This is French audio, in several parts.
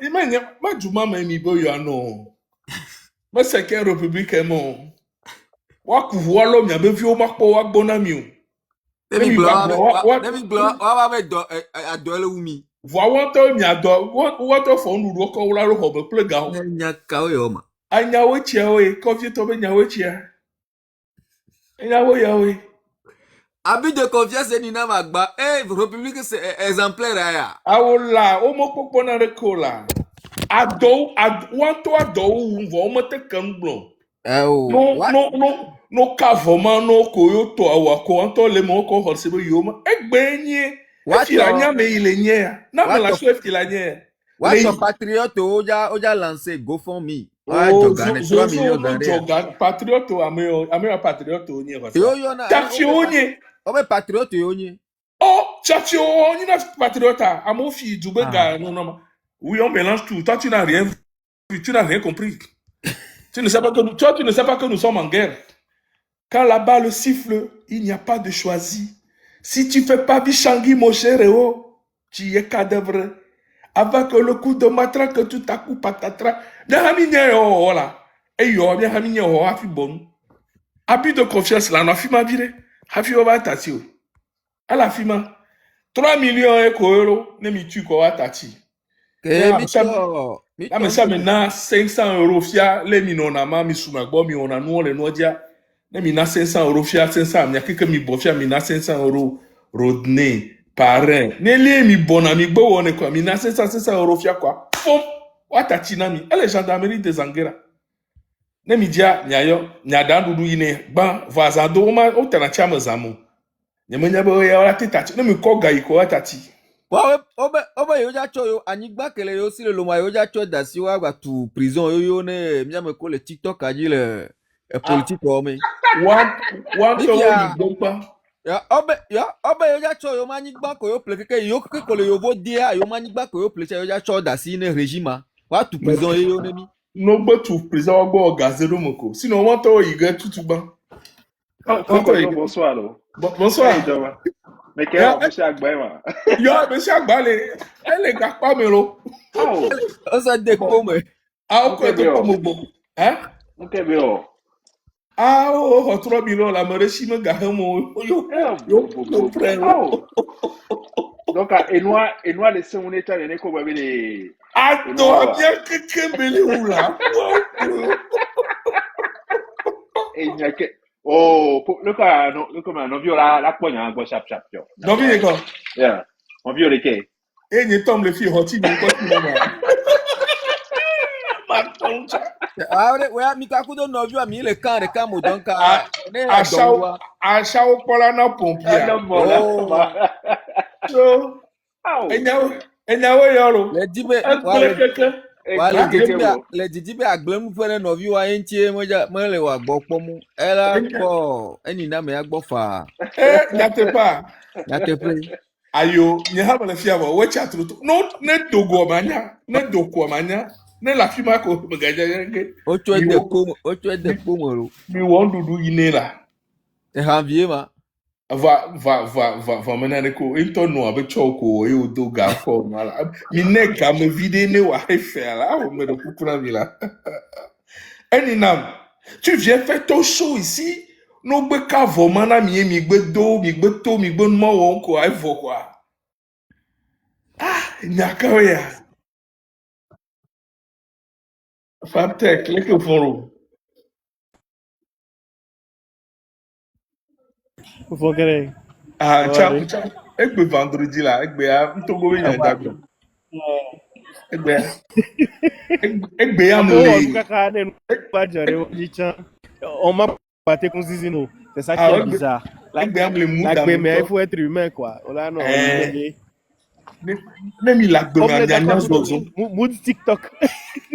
Imagina, mas Juma me boyo ano. Mas se quer République é mon. Wa kuvualo mi abevi o makpo wa gbona mi o. Ne mi gbagbo wa be do adole umi. Voa wonto mi ado, wonto fo nuru ko wala ro hobe plega ho. Nya ka o yo ma. Anya we chia we, ko vi to be nya we chia. Anya we ya we. Abi de confiance ni na magba. République c'est exemplaire ya. Awola, o mo popo na rekola. Ado, wonto ado wo mo te kamblo. No kavoma no koyoto awako anto le mo ko horsebe yoma egbenye efila nya me ile nye na me la so efila nye what patriote oja lancer GoFundMe joga 3 millions d'argent patriote ame patriote onye ko yo na tachi onye obe patriote onye tachi onye na patriote amo fi dube ga no oui on mélange tout toi tu n'as rien compris tu ne sais pas que nous sommes en guerre. Quand la balle siffle, il n'y a pas de choisi. Si tu fais pas Bichangi, mon cher Réo, tu es cadavre. Avec le coup de matraque, tout à coup, patatras. Habit de confiance, là, on a fait ma vie. Hafi Oba Tati. À la fima. 3 millions d'euros, ne mi tu quoi, Tati. Ah, mais ça, maintenant, 500 euros, fia, les minonama, mi soumagbo, mi on a nous, les nodia. Ne mina 500 euros fia 500 mi akeke mi bo fia mina 500 euros rodné parrain ne li mi bona mi gbo woni quoi mina 500 euros fia quoi fom watati na mi elle gendarmerie des Anguera ne mi dia nyayo nyada dudu ine ba vazado ma o tana chama zamu nyemenya bo ya wala titati ne mi ko gai ko watati obe yo ja cho yo anigba kele yo si le loma yo ja cho dasi wa gba tu prison yo ne mi am ko le TikTok aji le politique comme one to you bomba obe yo ja cho yo manigba ko yo pleke yo ko le yo vo dia yo manigba ko yo pleke yo ja cho dasi ne régime wa tu prison yo ne mi no gbe tu prison wa gbo gazero moko sinon one to you get tutuba bonsoir bonsoir mais quel monsieur Agbaima yo monsieur Agbale elle ga pa me lo o sa de ko me o ko to ko mo gbo okay be o o 3 millions la mere si me ga mo yo frère donc et noi laisser on état ne ko ba les attends bien que kembele oula et il y a que le cas non viola la poigne go chap yo non bien quoi yeah on viole que et ni tombe le fi hoti ni ko ti mama ouais mi ka kudo no vio mi le kan de kan mo donc a shao pola na pompier so enyawo yoro le dibe le dibe agbemu fere no vio wa entie mo le wa gbo pomu era ko eni na me agbo fa nyate pa ayo nye ha le fia bo we chat no ne dogo manya ne la fima ko magaja yenge ocho de komo ro mi won dudu yinela janvier ma va menane ko into no abe choko e odo ga ko mala mi ne ka me vide ne wa fela o me do kukuna mila eninam tu viens faire ton show ici no gbe ka vo mana mi gbe to mi gbe mo won ko ai vo kwa nyaka ya Fabtech, les que font Faut que ciao. Egbe vendredi là, egbe a ntogo yen dagbo. Egbe am on m'a battu comme Zizino. C'est ça qui est bizarre. Mais il faut être humain quoi. Là non. Même il a mood TikTok.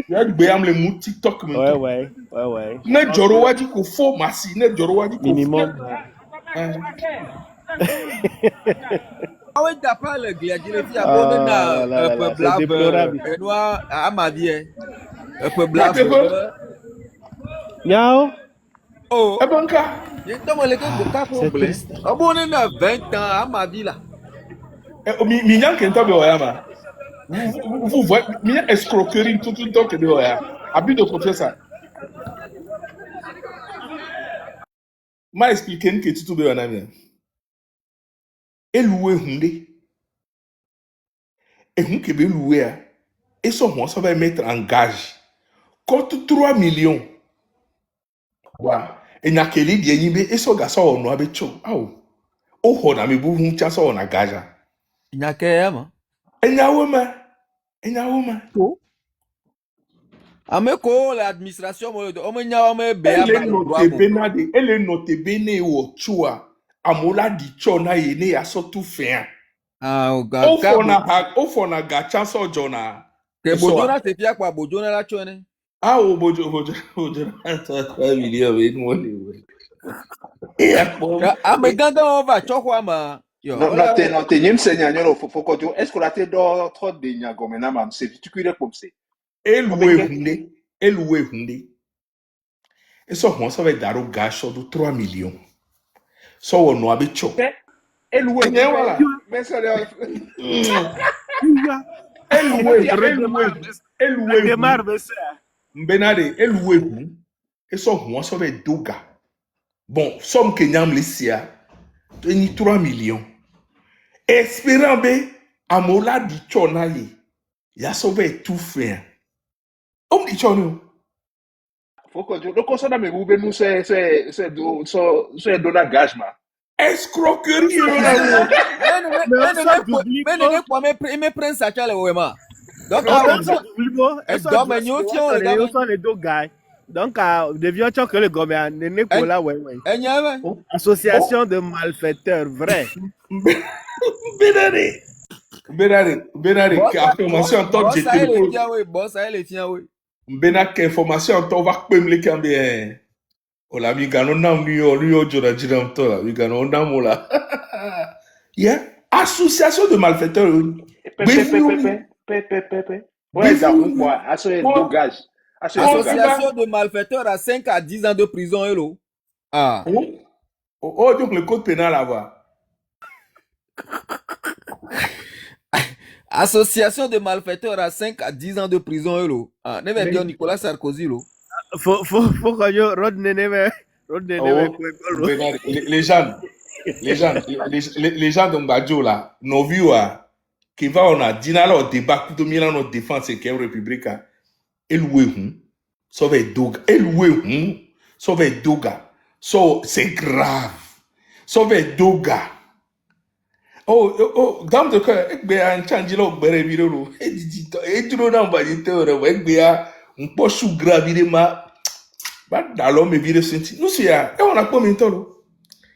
Egbe am le mood TikTok ouais. Ne joro waji ko fo masi, ne joro waji ko minimum. Awe d'apprendre le gladiateur qui a donné un peu blabbe et noir à ma vie un peu blabbe Yao oh abanka il tombe le boka pour blé on bonne na 20 ans à ma vie là mi nyanke ntobe oyama Vous voyez, minha escroquerie tout le temps que de abus de confiance. M'a expliqué que tout de anamia. Et loué hundé. Et hun que be loué. Et son moi ça va mettre en gage. Compte 3 millions. Wow. Et n'a que li bien yimbe et so gasa o no abecho. Aw. O ho na me bu hun cha so na gaja. Nyakeyama. Enyawoma. Oh. Ameko l'administration mo do o nya o me be Elle aba est lo notée abo. benade. Elle est notée bene o chua. Amola di chona yene ya so tout fin. Ah o ga O fona gacha so jona. ke bojona te pia kwa bojona la chone. Ah o bojo. 3 millions with money. Ah mais ganda on va chokwa ma. Non, t'es n'y m'enseigne, faut qu'on dise, est-ce qu'on a été dans trop de nyago maintenant, mam, c'est tu cuis comme c'est. Eloué hunde. Et ça, moi, ça va être d'aro gacho de 3 millions. Ça, on a becho. Eloué, voilà. Mais ça, Mbenade, eloué hun. Et ça, moi, ça va être doga. Bon, somme que nyam lesia. Ni 3 millions. Espérant be, amola di chonaye. Ya ça va être tout fait. On dit chonou. faut qu'on dise, donc on s'en a mis, nous, c'est donner gage, ma. Escroquerie. Mais me prend ça chale wema. Donc les deux gars. Donc, devions que le gouvernement n'est pas là, ouais. Association de malfaiteurs, vrai. Benare, information en tant que j'étais. Bon, ça les tient, oui. Benare, information en tant que j'étais cambien. Oh la, mi gano nam lui o jora jiram to la, mi gano nam ola. Yeah, association de malfaiteurs. Ouais, d'accord, association de malfaiteurs à 5 à 10 ans de prison, hello. Ah. Oh, donc le code pénal là-bas. Association de malfaiteurs à 5 à 10 ans de prison, hello. Ah, ne vais bien Nicolas Sarkozy, lo. Faut que je Rodney les gens de Mbadjo là, nos vieux qui va on a dîner au débat coup de Milan notre défense et quelle république eloué hun sauve doga eloué hun sauve doga so c'est grave sauve doga dame de cœur ekbe an change lo gbere bi lo e duro na ba yite ore wa ekbe ya npo su grave ma ba dalo me bi de senti no sia e wona po mi ntolo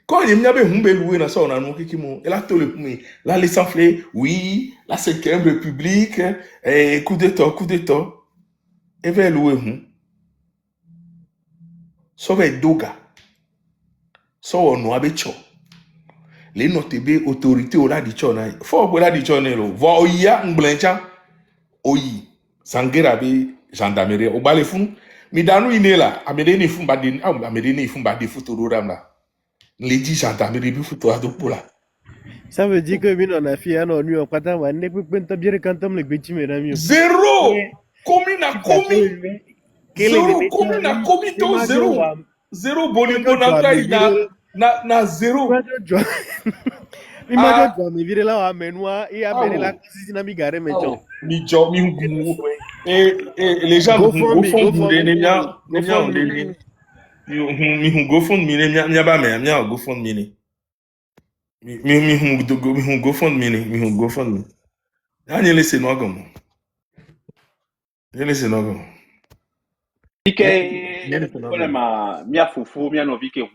quand il y a un loué dans ça on a nous qui m'ont là tout le là les enflés oui la 5e république et coup d'état et vers loué ça va être doga ça on a becho les notes b autorité au là dit chona faut au là dit chona lo va oya nglencha oyi sangera be gendarmerie au balefun mi danu inela amedeni fumba din amedeni fumba de photo ramla. Les 10 gendarmeries bi futo adopola. Ça veut dire que nous on a fait un nu on pata wa ne peut pas bien quand on le petit mesdames. Zéro. Commune a commis. Zéro commune a commis to zéro. Zéro bonibonaka na zéro. Imagine toi me vire là wa menwa et a bene la sisi na mi gare mecho. Mi jo mi ngu. Et les gens au fond de mi hu go fund mi nya ba me nya go fund mi ni mi hu go fund mi anya lese no agam Ike ma mia fufu mia no vike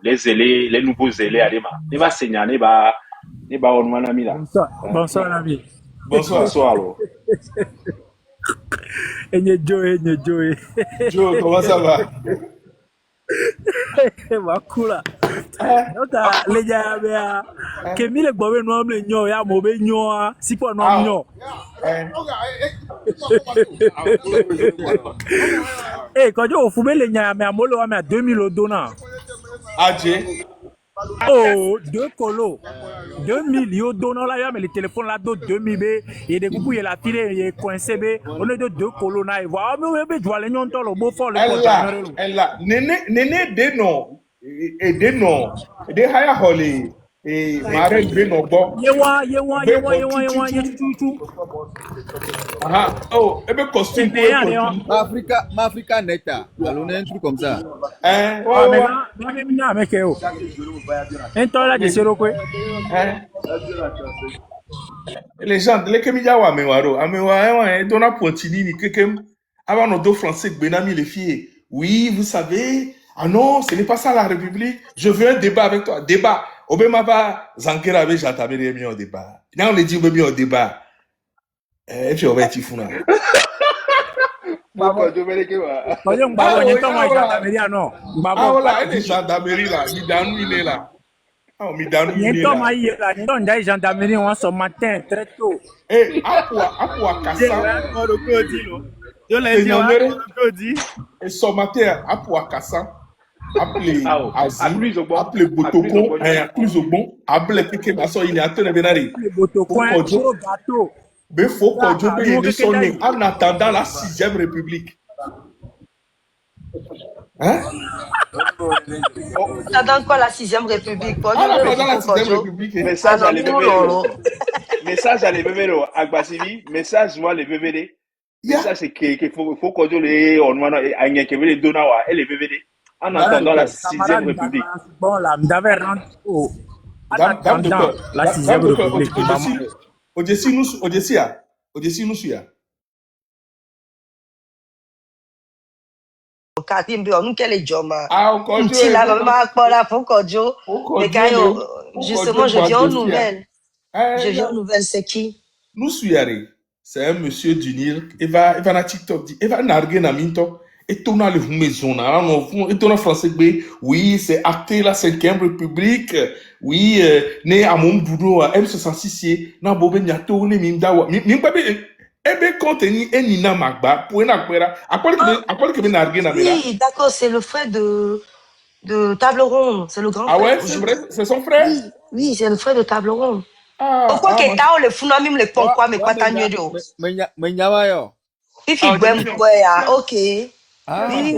les nouveaux zélés alema ne va senya ne ba onwa na mi la. Bonsoir ami. Bonsoir lo. Enye Joe. Joe, comment ça va? Wakula. Nota leja bea kemile gbowe no amle nyo ya mo be nyo a sipo no nyo. Eh kojo ofubele nya me amolo wa me 2000 odona. Aje. Oh, 2 colos. 2000, yo donne là, mais le téléphone là, 2000 B. Et des coups, il a tiré, il est coincé B. On est de 2 colos là. Et voilà, mais je vois les noms, le beau fort, le elle a, Néné, des noms, et des noms, des haya holly, et Marek Benobo. Yewa, Ah, oh, et bien costume Ma Africa Neta. Alors, on a un truc comme ça. Hein, ah, maintenant, mais que un temps là, je sais quoi. les gens, les Kemijawa Amewaro, Amewa, Dona Pontini, quelqu'un, avant nos deux Français, Benami les filles. Oui, vous savez, ah non, ce n'est pas ça la République. Je veux un débat avec toi. Débat. Obama va Zankera avec Jatabé mis au débat. Là, on les dit, on au débat. Et puis, on va être fou. Pourquoi je vais les voir? Voyons, bah, on entend moi, gendarmerie, non. Ah, voilà, et les gendarmeries là, Midanou, il est là. Ah, Midanou, il est là. Il y a une gendarmerie, on ce matin, très tôt. Eh, Apua Kassa. Et ce matin, Apua Kassa. Appelé Azi, appelé Botoko, plus au bon, appelé quelqu'un qui a il est en train de venir. Botoko, gâteau. Mais faut qu'on joue en attendant la 6e République. Hein? Attends quoi la 6e République? En attendant la 6e République. Message à les bébés. Message à les bébés. Agbasivi, message moi les bébés. Message c'est qu'il faut qu'on joue les Agnès qui veut les donner à les bébés. En attendant la 6e République. Bon, là, m'avait rendu au. En attendant la 6e République. Odessi nous suit. Nous quel est Joma? Ah, encore justement, je viens aux nouvelles. Je viens aux nouvelles, c'est qui? Nous suivons. C'est un monsieur du Nil. Il va na TikTok. Il va narguer na minto. Et tout dans les maisons. Et tout en français. Oui, c'est acté la 5e République. Oui, né à mon boulot à M66. Na bobe nyato ne mimdawa. Mimbabe. Ebe contenu et Nina Magba pour une acquéra. À quoi que ben narguer na mela? Oui, d'accord, c'est le frère de Table Ronde. C'est le grand frère. Ah ouais, c'est vrai? C'est son frère? Oui, c'est le frère de Table Ronde. Pourquoi que t'as le fou, même le pont, quoi, mais quoi, t'as mieux d'eau. Fifi, ok. Oui.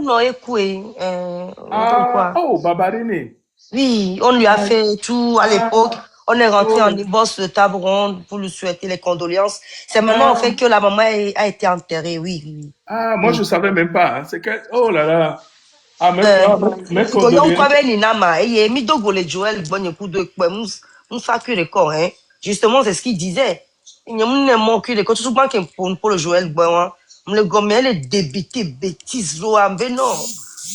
Non, écoute. Oh, Babarine. Oui, on lui a fait tout à l'époque. On est rentré en divorce de Table Ronde pour lui souhaiter les condoléances. C'est maintenant en fait que la maman a été enterrée, oui. Ah, moi je savais même pas. C'est que, oh là là. Ah, mais justement, c'est ce qu'il disait. Il y a un manque de quand souvent pour le Joël Boin, le gommel est débité, bêtise, non.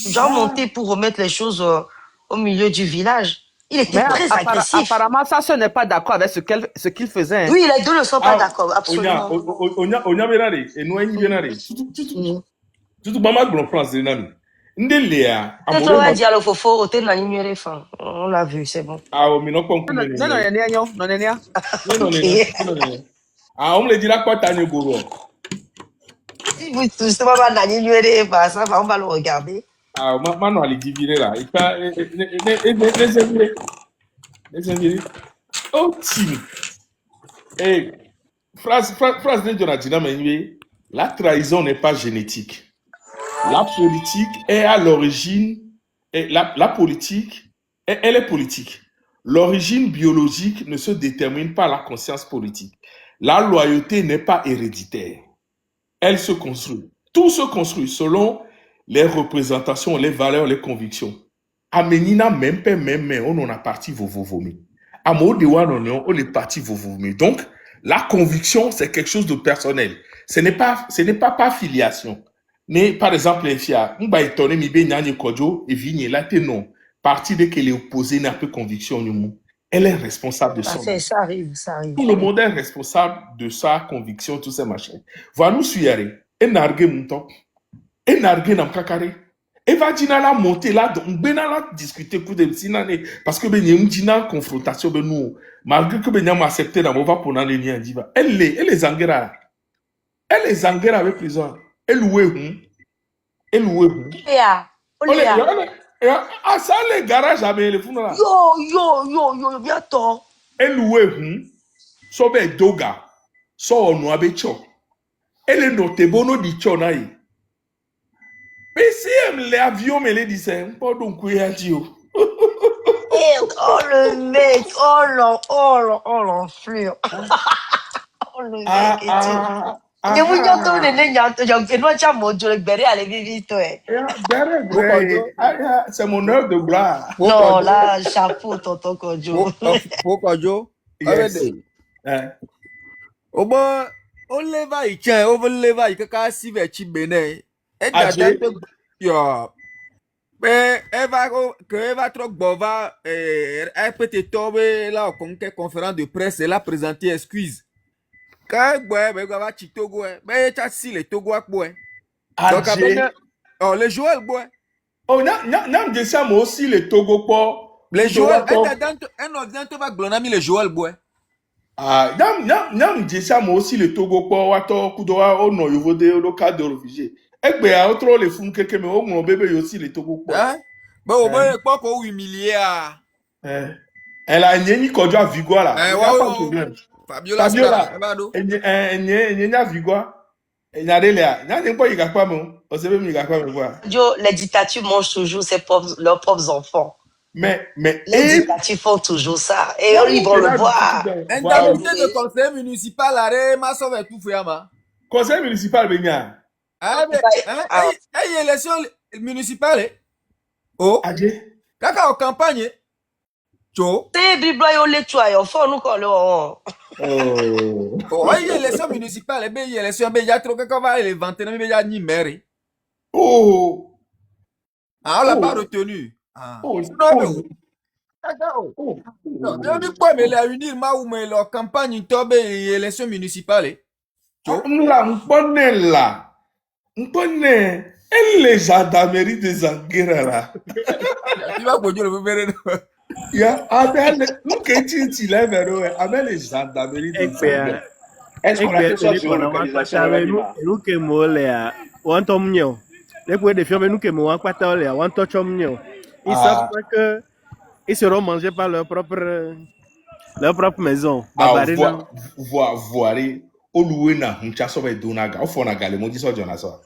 J'ai monté pour remettre les choses au milieu du village. Il était très agressif. Apparemment, ça, ce n'est pas d'accord avec ce qu'il faisait. Oui, les deux ne sont pas d'accord, absolument. Tout maman grand France de nami. Ndelia. On va dire le fofo, on l'a vu, c'est bon. Ah, mais non, non. Ah, on me dit là quoi t'as ne goro. Si vous justement ça va, on va le regarder. Ah, maintenant elle est divisée là. Il pas les envier. Oh, Tim. Eh, phrase de Jonathan Menye, la trahison n'est pas génétique. La politique est à l'origine, la politique, elle est politique. L'origine biologique ne se détermine pas par la conscience politique. La loyauté n'est pas héréditaire. Elle se construit. Tout se construit selon les représentations, les valeurs, les convictions. Amenina même, on en a parti vomi. Amodewa non, on est parti vomi. Donc, la conviction, c'est quelque chose de personnel. Ce n'est pas par filiation. Mais, par exemple, les filles, on va étonner, mais bien, n'y kojo, et vigne, là, t'es non. Partie de qu'elle est opposée, n'a peu conviction, elle est responsable de son. Ça arrive. Tout le monde est responsable de sa conviction, tout ces machins. Voilà, nous suivons. Et nargué mon temps. Et nargué dans kakare. Et va dire la montée là, donc, ben là, discuter pour des sinane. Parce que ben, y a une confrontation, ben, nous, malgré que ben, y a accepté dans mon va pour les liens, diva. Elle les enguera. Elle les enguera avec les gens. Elle louait. Ah, ça, les garages, mais les fous là. Yo, bientôt. Et loué, so be doga, so no abecho. Elle note bono di chonaï. Mais si l'avion me le disait, pas donc oui à Dio. Oh le mec, oh l'enflure. Oh le mec et tout. Je vous entends les nyanto, je ne vois pas mon Dieu, le béret allez vite. C'est mon heure de gloire. Non, là, chapeau, tonton Kojo. Kojo. Yes. Oba, on leva i tien, on leva i kaka si ve chi bene. Et yo. Mais elle va trop bova, elle peut te tomber là au conférence de presse et là présenter excuse. Quand elle va Togo, mais tu as si les Togo à boire. Donc oh les joueurs boire. Oh non, je sais moi aussi les Togo pour les joueurs. Un ordinateur va glonami les joueurs boire. Ah, non, je sais moi aussi les Togo pour wato kudoa o no yovo de o cas de réfugié. Egbe a trop les fous que mais au mon bébé aussi les Togo pour. Hein? Bon, on va pas qu'on humilier à. Elle a ni Kojo à Vigo là. Fabiola, elle a Vigo. Elle n'a rien. N'a pas y pas mon. On sait même y pas me voir. Yo, les dictatures mangent toujours leurs propres enfants. Mais les dictatures font toujours ça. Et ils vont le voir. Indemnité de conseil municipal à ma sauvé tout fait ma. Conseil municipal Benya. Ah mais élection municipale. Oh. Kaka en campagne. Cho. C'est bibla yo le toi yo fo nous ko lo. Oh, élection municipale be élection be ya trop kaka va le vanter na be ya ni maire. Oh. Ah on l'a pas retenu. Ah. Oh. Non, je pas mais la unir ma ou mais leur campagne tobe élection municipale. Cho. M'pone elle les gendarmeries des Zanguera là. Tu vas conduire le bébé. Ya, avec nous qui là vers avec les gendarmeries des Zanguera. Est-ce qu'on a fait ça sur l'organisation nous que molea, on tombe nyo. Les points de firme nous que moi pas là, on touche nyo. Ils savent pas que ils seront mangés par leur propre maison. Voir oluwe na huncha so be donaga o fona gale mo diso jona so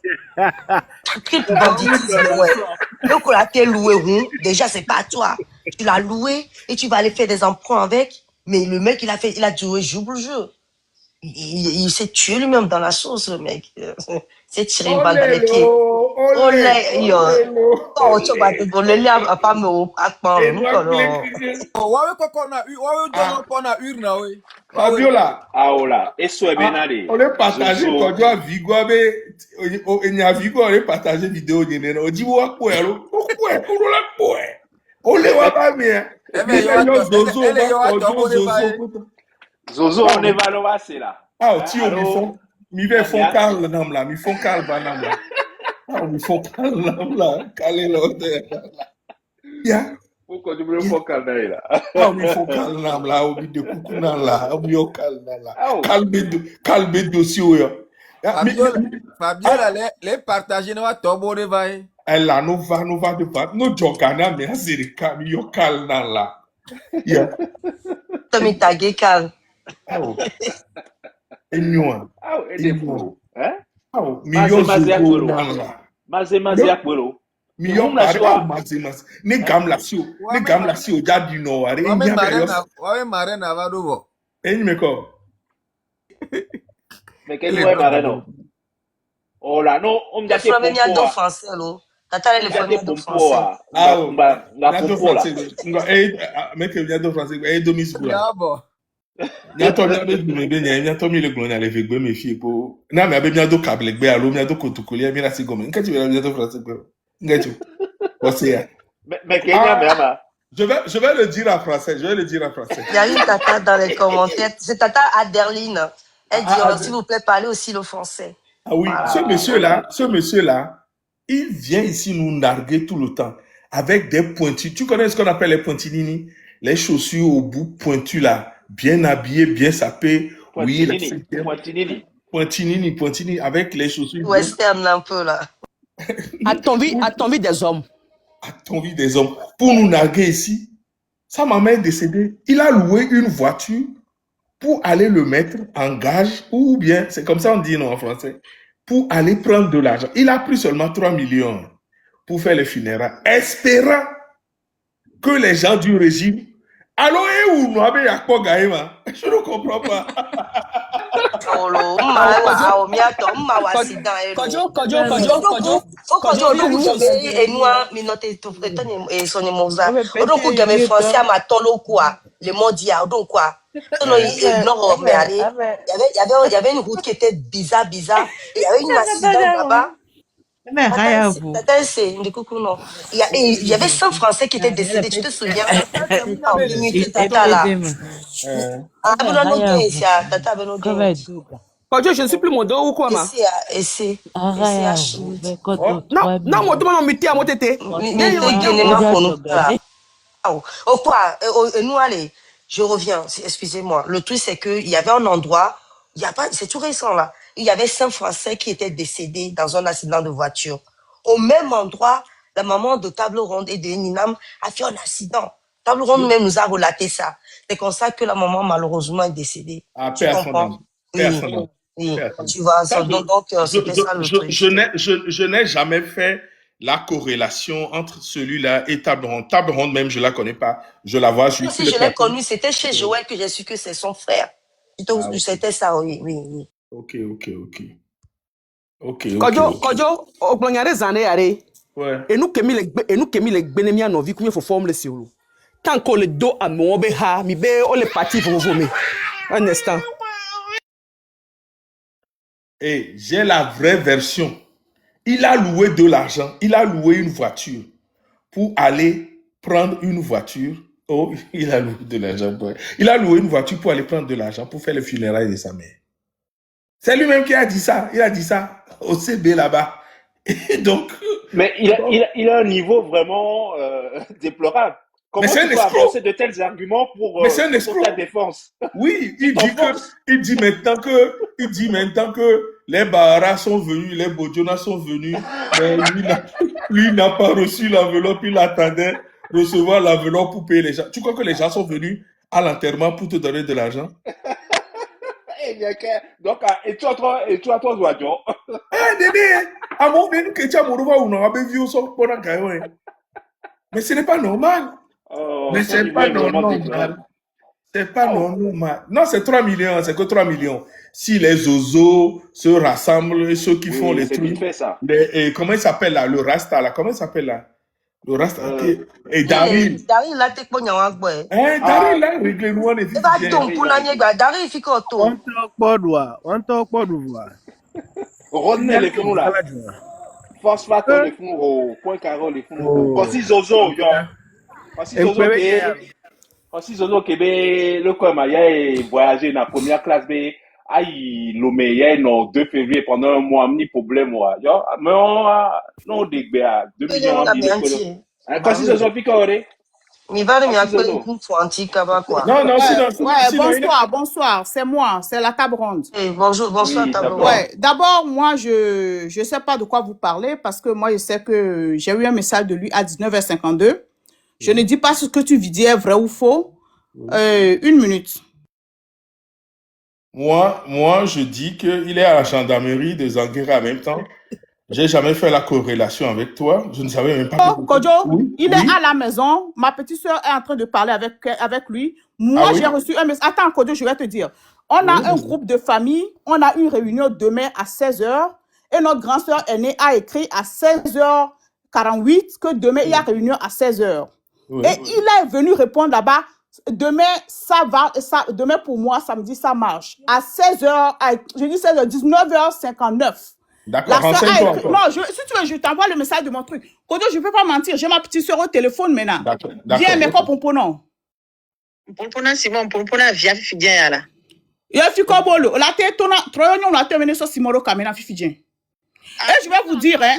Quel banditisme, ouais. Donc, on a loué, déjà, c'est pas toi. Tu l'as loué et tu vas aller faire des emprunts avec. Mais le mec, il a joué jour pour jour. Il s'est tué lui-même dans la sauce, le mec. Il s'est tiré une balle dans les pieds. Oh, tu vas te donner là, pas me Fabiola. Aola. Et soit benale. On est partagé quand tu as Vigo, mais il y a Vigo, on est partagé vidéo de Neno. Dis moi quoi, pourquoi la quoi? On les voit pas bien. Zozo, on est valois, c'est là. Ah, tu mi vais font Carl nam là, mi font Carl banam là. Ah, mi font Carl nam là, calé l'autre. Ya. Pourquoi tu me fais Carl là? Ah, mi font Carl nam là, au de coucou nan là, au mi Carl nan là. Calme dossier yo. Fabiola les partager no tobo de vai. Elle là nous va de part. Nous jokana mais azirika mi yo Carl nan là. Ya. Tommy tagué Carl. Oh. Enyo. Ah, et fou. Hein? Oh, million zugo nan là. Mazé akpelo. Million mazé. Ne gamla si o jadi no ware. Wa marena va dobo. Enyi meko. Mais quel est mareno? Oh là non, on me dit que c'est français là. Tata les familles de français. Ah, na popo là. Mec vient de français, et domis pour là. Bon. Bientôt mi le glon ale vegbe me fi po. Na me bientôt câble gbe alo bientôt kotokoli mi la si gomme. Nka tu veux bientôt français gbe. Nka tu. Osia. Mais Kenya même. Je vais le dire en français, Il y a une tata dans les commentaires, c'est tata Adeline. Elle dit s'il vous plaît parlez aussi le français. Ah oui, voilà. ce monsieur là, il vient ici nous narguer tout le temps avec des pointus. Tu connais ce qu'on appelle les pointinini? Les chaussures au bout pointus là. Bien habillé, bien sapé. Pointinini, avec les chaussures. Western un peu là. À tomber des hommes. A-t-on vu des hommes pour nous narguer ici? Sa maman est décédée. Il a loué une voiture pour aller le mettre en gage, ou bien, c'est comme ça on dit non en français, pour aller prendre de l'argent. Il a pris seulement 3 millions pour faire les funérailles, espérant que les gens du régime. Alors, je ne comprends pas. Il y avait une route qui était bizarre. Il y avait une accident là-bas. Il y avait 100 Français qui étaient décédés, tu te souviens? En limité, tata là. Je ne suis plus mon dos ou quoi, ma? Essaye. Non, moi, tout le monde m'a à mon tété. Nous, allez, je reviens, excusez-moi. Le truc, c'est qu'il y avait un endroit, il y a pas, c'est tout récent là, il y avait 5 Français qui étaient décédés dans un accident de voiture. Au même endroit, la maman de Table Ronde et de Ninam a fait un accident. Table Ronde même nous a relaté ça. C'est comme ça que la maman, malheureusement, est décédée. Tu comprends? Oui, tu vois, donc c'était ça le truc. Je n'ai jamais fait la corrélation entre celui-là et Table Ronde. Table Ronde, même, je ne la connais pas. Je la vois. Si je l'ai connu, c'était chez Joël que j'ai su que c'est son frère. C'était ça, oui. Ok. Kojo, au Blangare Zané, ouais. Et nous qui les bénémiens nos vies, combien faut former les siolo. Tant qu'on le dos à mon béha, mi bé, on les partis pour vomir. Un instant. Et j'ai la vraie version. Il a loué de l'argent. Il a loué une voiture pour aller prendre une voiture. Oh, il a loué de l'argent. Il a loué une voiture pour aller prendre de l'argent pour faire les funérailles de sa mère. C'est lui-même qui a dit ça. Il a dit ça au CB là-bas. Et donc. Mais il a un niveau vraiment déplorable. Comment tu peux avancer de tels arguments pour ta défense? Oui, il dit maintenant que les Bahara sont venus, les Bodjona sont venus, mais lui n'a pas reçu l'enveloppe, il attendait recevoir l'enveloppe pour payer les gens. Tu crois que les gens sont venus à l'enterrement pour te donner de l'argent? Donc, et tu as trois oiseaux. Mais ce n'est pas normal. Mais c'est pas normal. C'est pas normal. Non, c'est 3 millions, c'est que 3 millions. Si les ozos se rassemblent et ceux qui font les trucs. Comment il s'appelle là? Le Rasta là. Comment il s'appelle là? Le Rasta. Et Daryl. Daryl là, t'es quoi, Daryl là, réglez-nous en effet. Daryl, il fait quoi? On talk about Rodney les fous là. Phosphate les fous, point carreau les fous. Quand si Zozo, si Zozo Québec, le quoi, il a voyagé dans la première classe, mais il l'a non 2 février pendant un mois, ni problème, moi. Mais on dégbé 2 millions. Quand si Zozo pique, mais va me quoi. Non, bonsoir, c'est moi, c'est la Table Ronde. Bonjour, Table Ronde. Ouais, d'abord, moi, je sais pas de quoi vous parlez parce que moi, je sais que j'ai eu un message de lui à 19h52. Je ne dis pas ce que tu dis est vrai ou faux. 1 minute. Moi, je dis qu'il est à la gendarmerie de Zanguera en même temps. J'ai jamais fait la corrélation avec toi. Je ne savais même pas. Kojo, il est à la maison. Ma petite soeur est en train de parler avec lui. Moi, j'ai reçu un message. Attends, Kojo, je vais te dire. On a un groupe de famille. On a une réunion demain à 16h. Et notre grande soeur aînée a écrit à 16h48 que demain, il y a réunion à 16h. Et il est venu répondre là-bas. Demain, ça va. Demain, pour moi, samedi, ça marche. À 16h, je dis 16h, 19h59. D'accord, renseigne-toi encore. Non, si tu veux, je t'envoie le message de mon truc. Kodo, je ne peux pas mentir. J'ai ma petite soeur au téléphone maintenant. D'accord. Viens, mais quoi, Pomponon? Pomponon, Simon, Pomponon, viens, Fifidien, là. Il y a Fikobolo. La tête, on a terminé sur Simoro Kamena, Fifidien. Et je vais vous dire, hein.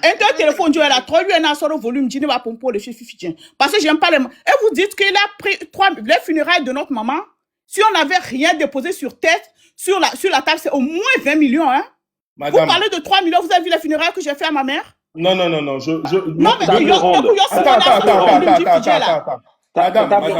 Un téléphone, Dieu, elle a 3 lui, sur le volume, je ne vais pas pompo de Fifidien. Parce que j'aime pas les. Et vous dites qu'il a pris les funérailles de notre maman. Si on n'avait rien déposé sur tête, sur la table, c'est au moins 20 millions, hein. Madame, vous parlez de 3 millions, vous avez vu les funérailles que j'ai fait à ma mère? Non, Non, mais Table ronde. Madame, attendez,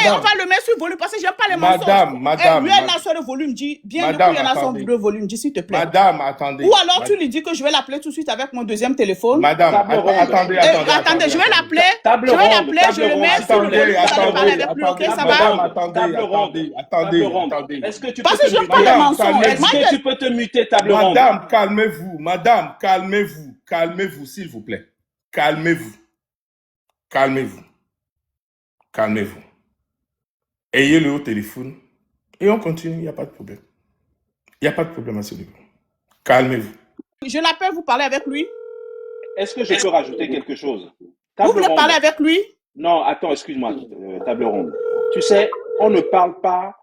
on va le mettre sur volume parce que j'aime pas les mensonges. Madame, lui, elle a sur le volume, dis bien le coup, il y en a sur le volume, dis s'il te plaît. Madame, attendez. Ou alors tu lui dis que je vais l'appeler tout de suite avec mon deuxième téléphone. Madame, attendez, je vais l'appeler. Je le mets sur le volume, vous allez parler avec lui, ok, ça va? Attendez. Est-ce que tu Parce peux que te j'aime pas les mensonges. Est-ce que tu peux te muter, table ronde? Madame, calmez-vous, s'il vous plaît. Calmez-vous. Ayez-le au téléphone et on continue, il n'y a pas de problème. Il n'y a pas de problème à ce niveau. Calmez-vous. Je l'appelle, vous parlez avec lui. Est-ce que je peux rajouter quelque chose? Vous voulez parler avec lui? Non, attends, excuse-moi, table ronde. Tu sais, on ne parle pas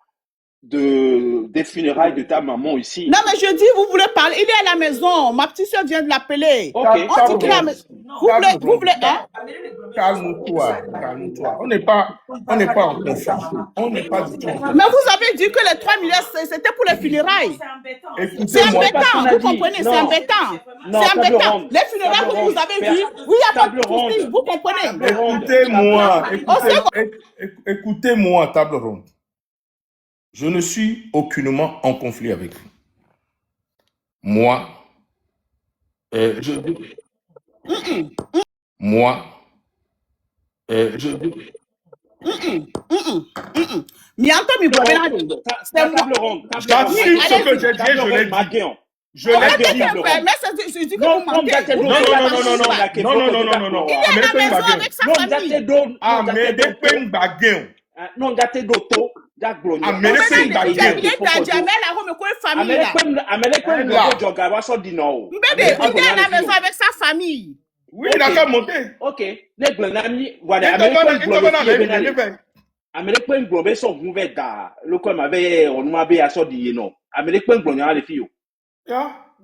des funérailles de ta maman ici. Non, mais je dis, vous voulez parler. Il est à la maison. Ma petite soeur vient de l'appeler. Ok. On dit qu'il est à la maison. Vous voulez, hein? Calme-toi. On n'est pas en conflit. On n'est pas du tout en conflit. Mais vous avez dit que les 3 milliards, c'était pour les funérailles. C'est embêtant, vous comprenez? C'est embêtant. C'est embêtant. Les funérailles que vous avez vues, oui, il n'y a pas de souci, vous comprenez? Écoutez-moi, table ronde. Je ne suis aucunement en conflit avec vous. Moi, Table ronde. J'assume ce que j'ai dit, je l'ai dit. Je l'ai dit. Je dis que vous mentez. Non. Il est à la maison avec sa famille. Non, gâté d'auto. Il est à la maison avec sa famille. Oui, il n'a qu'à monter. Ok.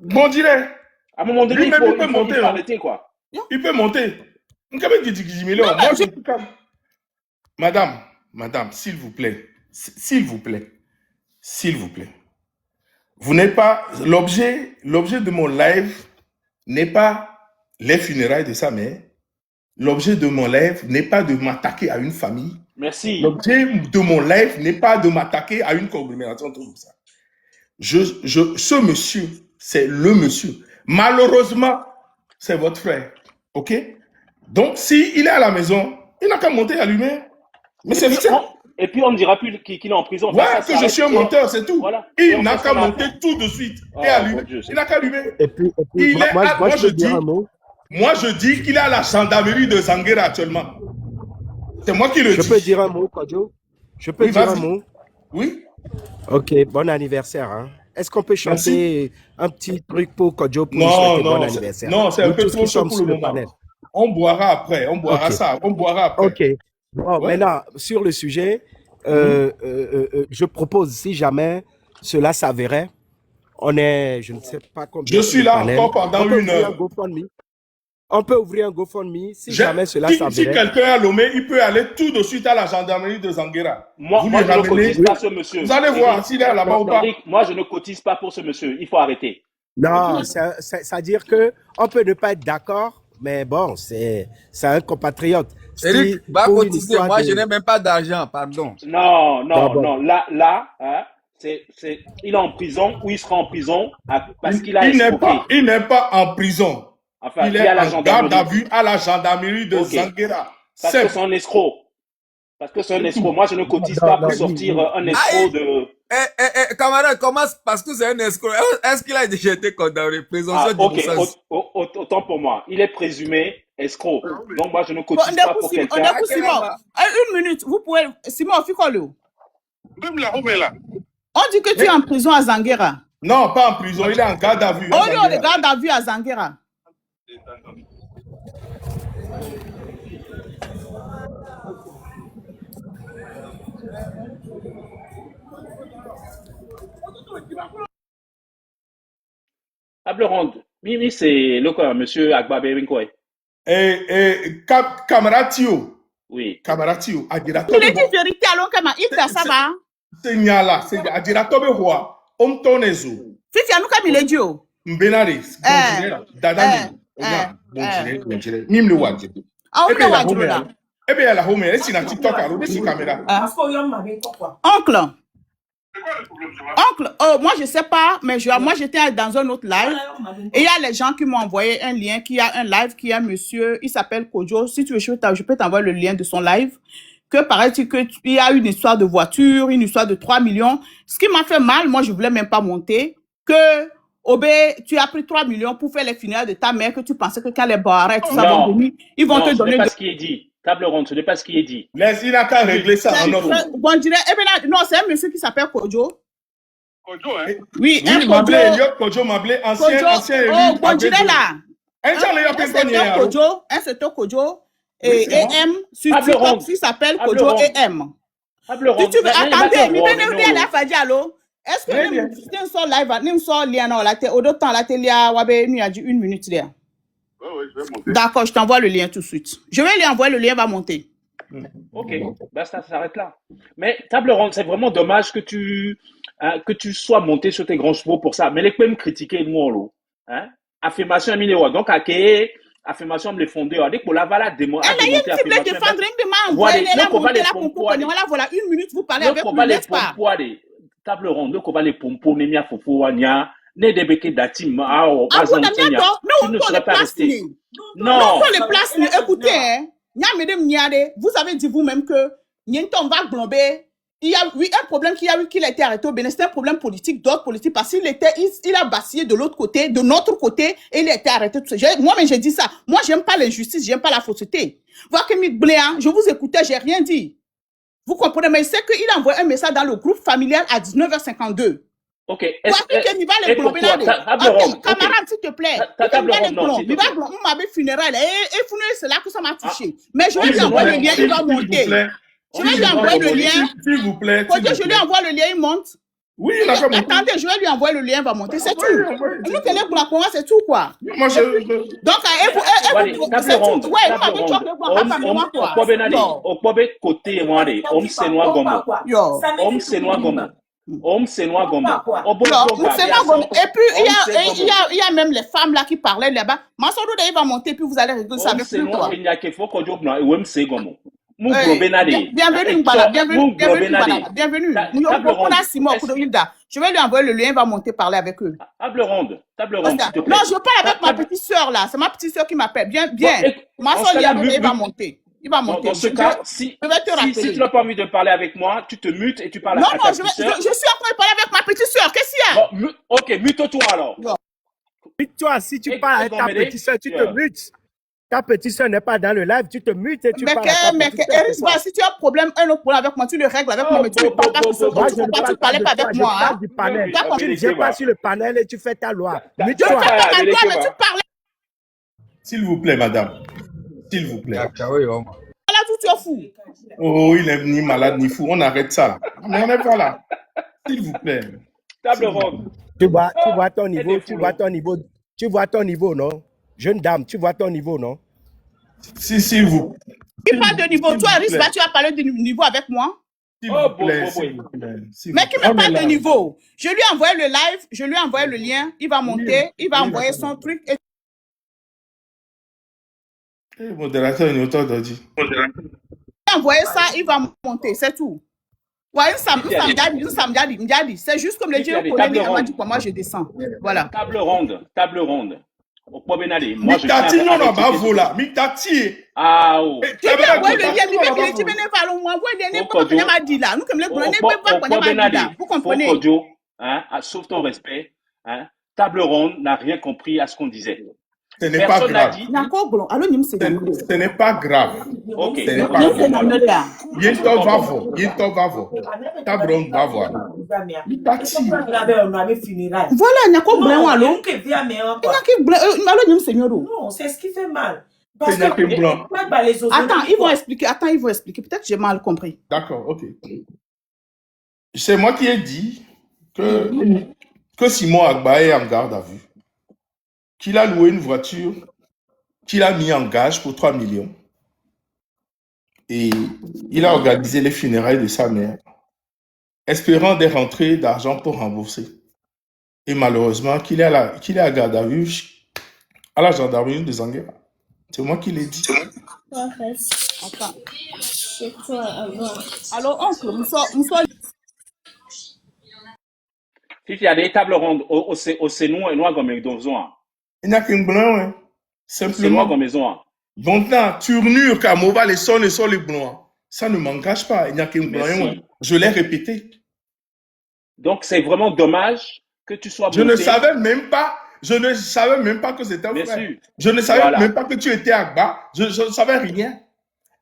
Bon, dirais. À un moment donné, il faut monter. arrêter, quoi. Il peut monter. Madame, s'il vous plaît. Vous n'êtes pas... L'objet de mon live n'est pas les funérailles de sa mère. L'objet de mon live n'est pas de m'attaquer à une famille. Merci. L'objet de mon live n'est pas de m'attaquer à une conglomération comme ça. Ce monsieur, c'est le monsieur. Malheureusement, c'est votre frère. OK? Donc, s'il est à la maison, il n'a qu'à monter à lui-même. Mais c'est vite. Et puis, on ne dira plus qu'il est en prison. Ouais, que je suis un menteur, c'est tout. Voilà. Il n'a qu'à monter tout de suite. Et à lui. Il n'a qu'à lui-même. Et puis moi, je dis un mot. Moi, je dis qu'il est à la gendarmerie de Zanguera actuellement. C'est moi qui le dis. Je peux dire un mot, Kodjo? Je peux dire un mot? Oui. Ok, bon anniversaire. Hein. Est-ce qu'on peut chanter un petit truc pour Kodjo pour lui souhaiter bon anniversaire? Non, c'est un peu trop chaud pour le moment. On boira après. On boira ça. On boira après. Ok. Bon, maintenant, sur le sujet, je propose, si jamais cela s'avérait, on est, je ne sais pas combien. Je suis là encore pendant une heure. On peut ouvrir un GoFundMe si jamais cela s'avérait. Si quelqu'un a Lomé, il peut aller tout de suite à la gendarmerie de Zanguera. Moi je ne cotise pas ce monsieur. Vous allez voir s'il est là-bas ou pas. Moi, je ne cotise pas pour ce monsieur. Il faut arrêter. Non, c'est-à-dire qu'on peut ne pas être d'accord, mais bon, c'est un compatriote. Eric, va cotiser. Moi, je n'ai même pas d'argent, pardon. Non. Là, hein, il est en prison ou il sera en prison parce qu'il a escroqué. Il n'est pas en prison. Enfin, il est en garde à vue à la gendarmerie de Zanguera. Parce que c'est un escroc. Moi, je ne cotise pas pour sortir un escroc de... Camarade, comment parce que c'est un escroc? Est-ce qu'il a déjà été condamné? Ok, autant pour moi. Il est présumé escroc. Donc, moi, je ne cotise pas pour quelqu'un. Simon, une minute. Vous pouvez... Simon, Fikolo. On dit que tu es en prison à Zanguera. Non, pas en prison. Il est en garde à vue. On est en garde à vue à Zanguera. Table ronde. Mimi, c'est le monsieur Agbabe Winkoy. Camaratio. Oui. Camaratio. Il est dit vérité alors que il fait ça va. C'est Niala. C'est Adjiratobe Roi. Omtonezo. Fifi, nous comme il est dit. Mbenare. Dadani. Regarde, bon direct. Mime le wadje. Ah, Eh on bien, le la voit, home, là. eh bien, la home, elle est sur la TikTok, alors, elle est sur la caméra. Oncle. Oncle, oh, moi je sais pas, mais moi j'étais dans un autre live et il y a les gens qui m'ont envoyé un lien, qui a un live, qui a un monsieur, il s'appelle Kojo. Si tu veux, je peux t'envoyer le lien de son live. Que paraît-il qu'il y a une histoire de voiture, une histoire de 3 millions. Ce qui m'a fait mal, moi je voulais même pas monter, que Obé, tu as pris 3 millions pour faire les funérailles de ta mère, que tu pensais que quand les barrettes, tout ça vont venir, ils vont te ce donner. n'est pas ce qui est dit. Table ronde, ce n'est pas ce qui est dit. Laisse, il n'a qu'à régler ça en offre. Bon, je dirais, eh bien là, non, c'est un monsieur qui s'appelle Kojo. Kojo, hein? Oui, un Oui, Kojo. Kojo, Mablé, ancien élu. Oh, bon, je dirais là. Un certain Kojo. Et AM, sur Table TikTok, ronde. il s'appelle Table Kojo ronde. AM. Table Si ronde. tu veux, attendez, mais Mais venez là, Fadialo. Est-ce que nous sommes live, nous sommes liés dans la télé, au d'autant la télé, il y a 1 minute là. Oui, je vais monter. D'accord, je t'envoie le lien tout de suite. Je vais lui envoyer le lien, il va monter. Ok, bah ça s'arrête là. Mais table ronde, c'est vraiment dommage que tu sois monté sur tes grands chevaux pour ça. Mais les peux me critiquer moi là. Hein? Affirmation à Minéwa. Donc à quelle affirmation me les fonder. Dès que la vala démo. Elle a une cible de défendre, il m'a envoyé là, monter là pour voilà 1 minute, vous parlez avec lui, n'est-ce pas? Table ronde, donc on va les pompo, nemia fofo, wania, ne debeke datim, non, on ne serait pas resté. Non, on les place, écoutez, hein. Vous avez dit vous-même que Nienton va glomber. Il y a eu un problème qu'il a été arrêté au Bénin. C'était un problème politique, d'autres politiques, parce qu'il a vacillé de l'autre côté, de notre côté, et il a été arrêté. Moi-même, j'ai dit ça. Moi, j'aime pas l'injustice, j'aime pas la fausseté. Voir que je vous écoutais, j'ai rien dit. Vous comprenez, mais c'est qu'il a envoyé un message dans le groupe familial à 19h52. Ok. Camarade, s'il te plaît. Il m'avait funérailles. Et funérailles, c'est là que ça m'a touché. Mais je vais lui envoyer le lien, il va monter. Je vais lui envoyer le lien. S'il vous plaît. Je lui envoie le lien, il monte. Oui, il a fait monter. Attendez, je vais lui envoyer le lien, il va monter. C'est tout. Nous tenons pour la Congo, c'est tout, quoi. Moi, donc, c'est tout. Ouais, il m'avait choqué pour la famille, quoi. Au côté, moi, on s'est noir gomme. On s'est noir gomme. On s'est noir gomme. Et puis, il y a même les femmes là qui parlaient là-bas. Massoudou, il va monter, puis vous allez régler ça avec lui, quoi. Il y a qu'il faut qu'on dise que c'est gomme. Bienvenue, bienvenue. Je vais lui envoyer le lien, il va monter parler avec eux. Table ronde, s'il te plaît. Non, je parle avec ma petite soeur là. C'est ma petite soeur qui m'appelle. Bien. Ma soeur, il va monter. Il va monter. Dans ce cas, si tu n'as pas envie de parler avec moi, tu te mutes et tu parles à ta petite soeur. Je suis en train de parler avec ma petite soeur. Qu'est-ce qu'il y a? Ok, mute-toi alors. Mute-toi, si tu parles avec ta petite soeur, tu te mutes. Ta petite soeur n'est pas dans le live, tu te mutes et tu parles. Mais Eris, si tu as un problème avec moi, tu le règles avec moi, mais tu ne parles pas comme ça. Tu ne parles pas avec moi. Je parle du panel. Tu ne viens pas sur le panel et tu fais ta loi. Mute-toi. Je ne fais pas ma loi, mais tu parles. S'il vous plaît, madame. S'il vous plaît. Voilà, tu es fou. Oh, il est ni malade ni fou. On arrête ça. Mais on n'est pas là. S'il vous plaît. Table ronde. Tu vois ton niveau, tu vois ton niveau, non? Jeune dame, tu vois ton niveau, non? Si vous. Qui parle de niveau? Toi, Eris, tu vas parler de niveau avec moi? S'il vous plaît. Mais qui me parle de niveau? Je lui ai envoyé le live, je lui ai envoyé le lien, il va monter, il va envoyer son truc. Modérateur, il est autant d'ordi. Il va envoyer ça, il va monter, c'est tout. Ouais, une samedi, c'est juste comme le Dieu m'a dit pour moi, je descends. Voilà. Table ronde. Mitati, non, non, bah, voilà. Mitati. Ah, oh. Tu vas envoyer le lien, tu m'a dit là. Nous, comme les Goulaniens, vous comprenez? Sauf ton respect, table ronde n'a rien compris à ce qu'on disait. Ce n'est pas grave. Ce n'est pas grave. Ok. Ce n'est pas grave. Yento va voir. Table ronde va voir. Mitati. Voilà, il n'y a pas de blanc à l'eau. Non, c'est ce qui fait mal. Parce que Attends, ils vont expliquer. Peut-être que j'ai mal compris. D'accord, ok. C'est moi qui ai dit que Simon Agba est en garde à vue, qu'il a loué une voiture, qu'il a mis en gage pour 3 millions. Et il a organisé les funérailles de sa mère, espérant des rentrées d'argent pour rembourser. Et malheureusement, qu'il est à garde à vue à la gendarmerie de Zanguewa. C'est moi qui l'ai dit. Attends. Alors, oncle, nous sommes... Si il y a des tables rondes au Sénou et nous comme ils besoin. Il n'y a qu'un blanc, hein. C'est moi Simplement. comme besoin. Donc, là, tournure, Kamova, les sons, les blancs. Ça ne m'engage pas. Il n'y a qu'un blanc, hein. Merci. Je l'ai répété. Donc, c'est vraiment dommage que tu sois Je ne monté. savais même pas. Je ne savais même pas que c'était un Bien frère. sûr. Je ne savais Voilà. même pas que tu étais Agba. Je ne savais rien.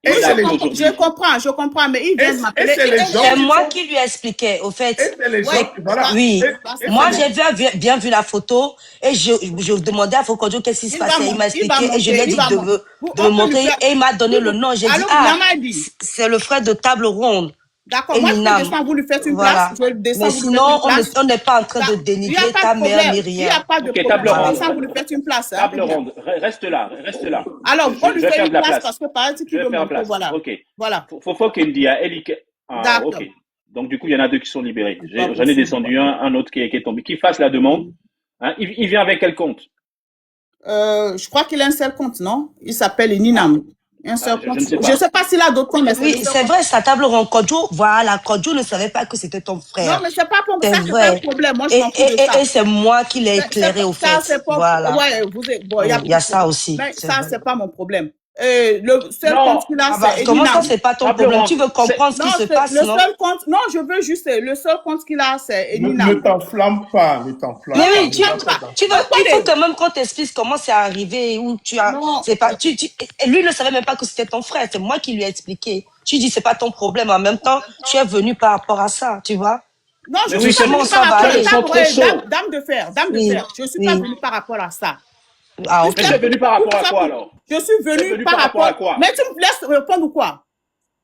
Et Oui, c'est les, je comprends, mais il vient de m'appeler. et c'est les gens C'est qui moi font- qui lui expliquais, au fait. et c'est les gens Ouais. qui- voilà. Oui. Et Moi, c'est les- j'ai bien vu la photo et je demandais à Fokodio qu'est-ce qui se Il va passait. Il m'a monter, il va expliqué et je lui ai monter, dit il va de monter. me On peut lui montrer faire- et il m'a donné le nom. J'ai dit, Alors, ah, Yamadi. c'est le frère de table ronde. D'accord, moi je Eminam. peux descendre, vous lui faites une Voilà. place. Je descends, Mais vous lui sinon, faites une place. on n'est pas en train de Il n'y a dénigrer pas ta de mère ni problème. Il n'y a rien. pas de Ok, problème. table Je ronde. descends, vous lui faites une place. hein. Table ronde. Reste là. Alors, on lui Je vais fait faire une de la place place. parce que par exemple, Je tu vais veux faire monter. place. Voilà. Ok. Voilà. Faut qu'il me dise, ah, D'accord. ok. Donc, du coup, il y en a deux qui sont libérés. Pas J'en ai possible. descendu un autre qui est tombé. Qui fasse la demande. Hein, il vient avec quel compte? Je crois qu'il a un seul compte, non? Il s'appelle Ninam. Un seul je compte. ne sais pas. Je ne sais pas s'il a d'autres comptes, mais Oui, le seul c'est compte. vrai, sa table ronde. Kodjo, voilà, Kodjo ne savait pas que c'était ton Non, frère. mais c'est pas pour C'est ça, c'est pas vrai. un problème. Moi, je Et, m'en fous de ça. et c'est moi qui l'ai éclairé au Ça, fait. c'est pas. Voilà. Ouais, vous êtes. Bon, Il y a plus de ça problème. aussi. Mais C'est ça, vrai. c'est pas mon problème. Le seul Non. compte qu'il a, Ah bah, c'est comment ça, Eninam. c'est pas ton Table problème? ronde. Tu veux comprendre ce Non, qui se c'est passe, le non? seul compte. Non, je veux juste le seul compte qu'il a, c'est Ne Eninam. t'enflamme pas, ne t'enflamme Mais pas. oui, Ne tu t'enflamme veux, pas. il faut quand même qu'on t'explique comment c'est arrivé, où tu as, Non. c'est pas, et lui ne savait même pas que c'était ton frère, c'est moi qui lui ai expliqué. Tu dis c'est pas ton problème, en même temps, tu es venu par rapport à ça, tu vois. Non, je Mais suis oui, pas Justement, venue ça par va rapport à aller. Ils ça. sont trop chauds. Dame de fer, dame de Oui, fer. Je suis pas oui. venue par rapport à ça. Ah, Mais ok. tu es venu par rapport à quoi alors? Je suis Tu es venue venu par par rapport à rapport. quoi? Mais tu me laisses répondre ou quoi?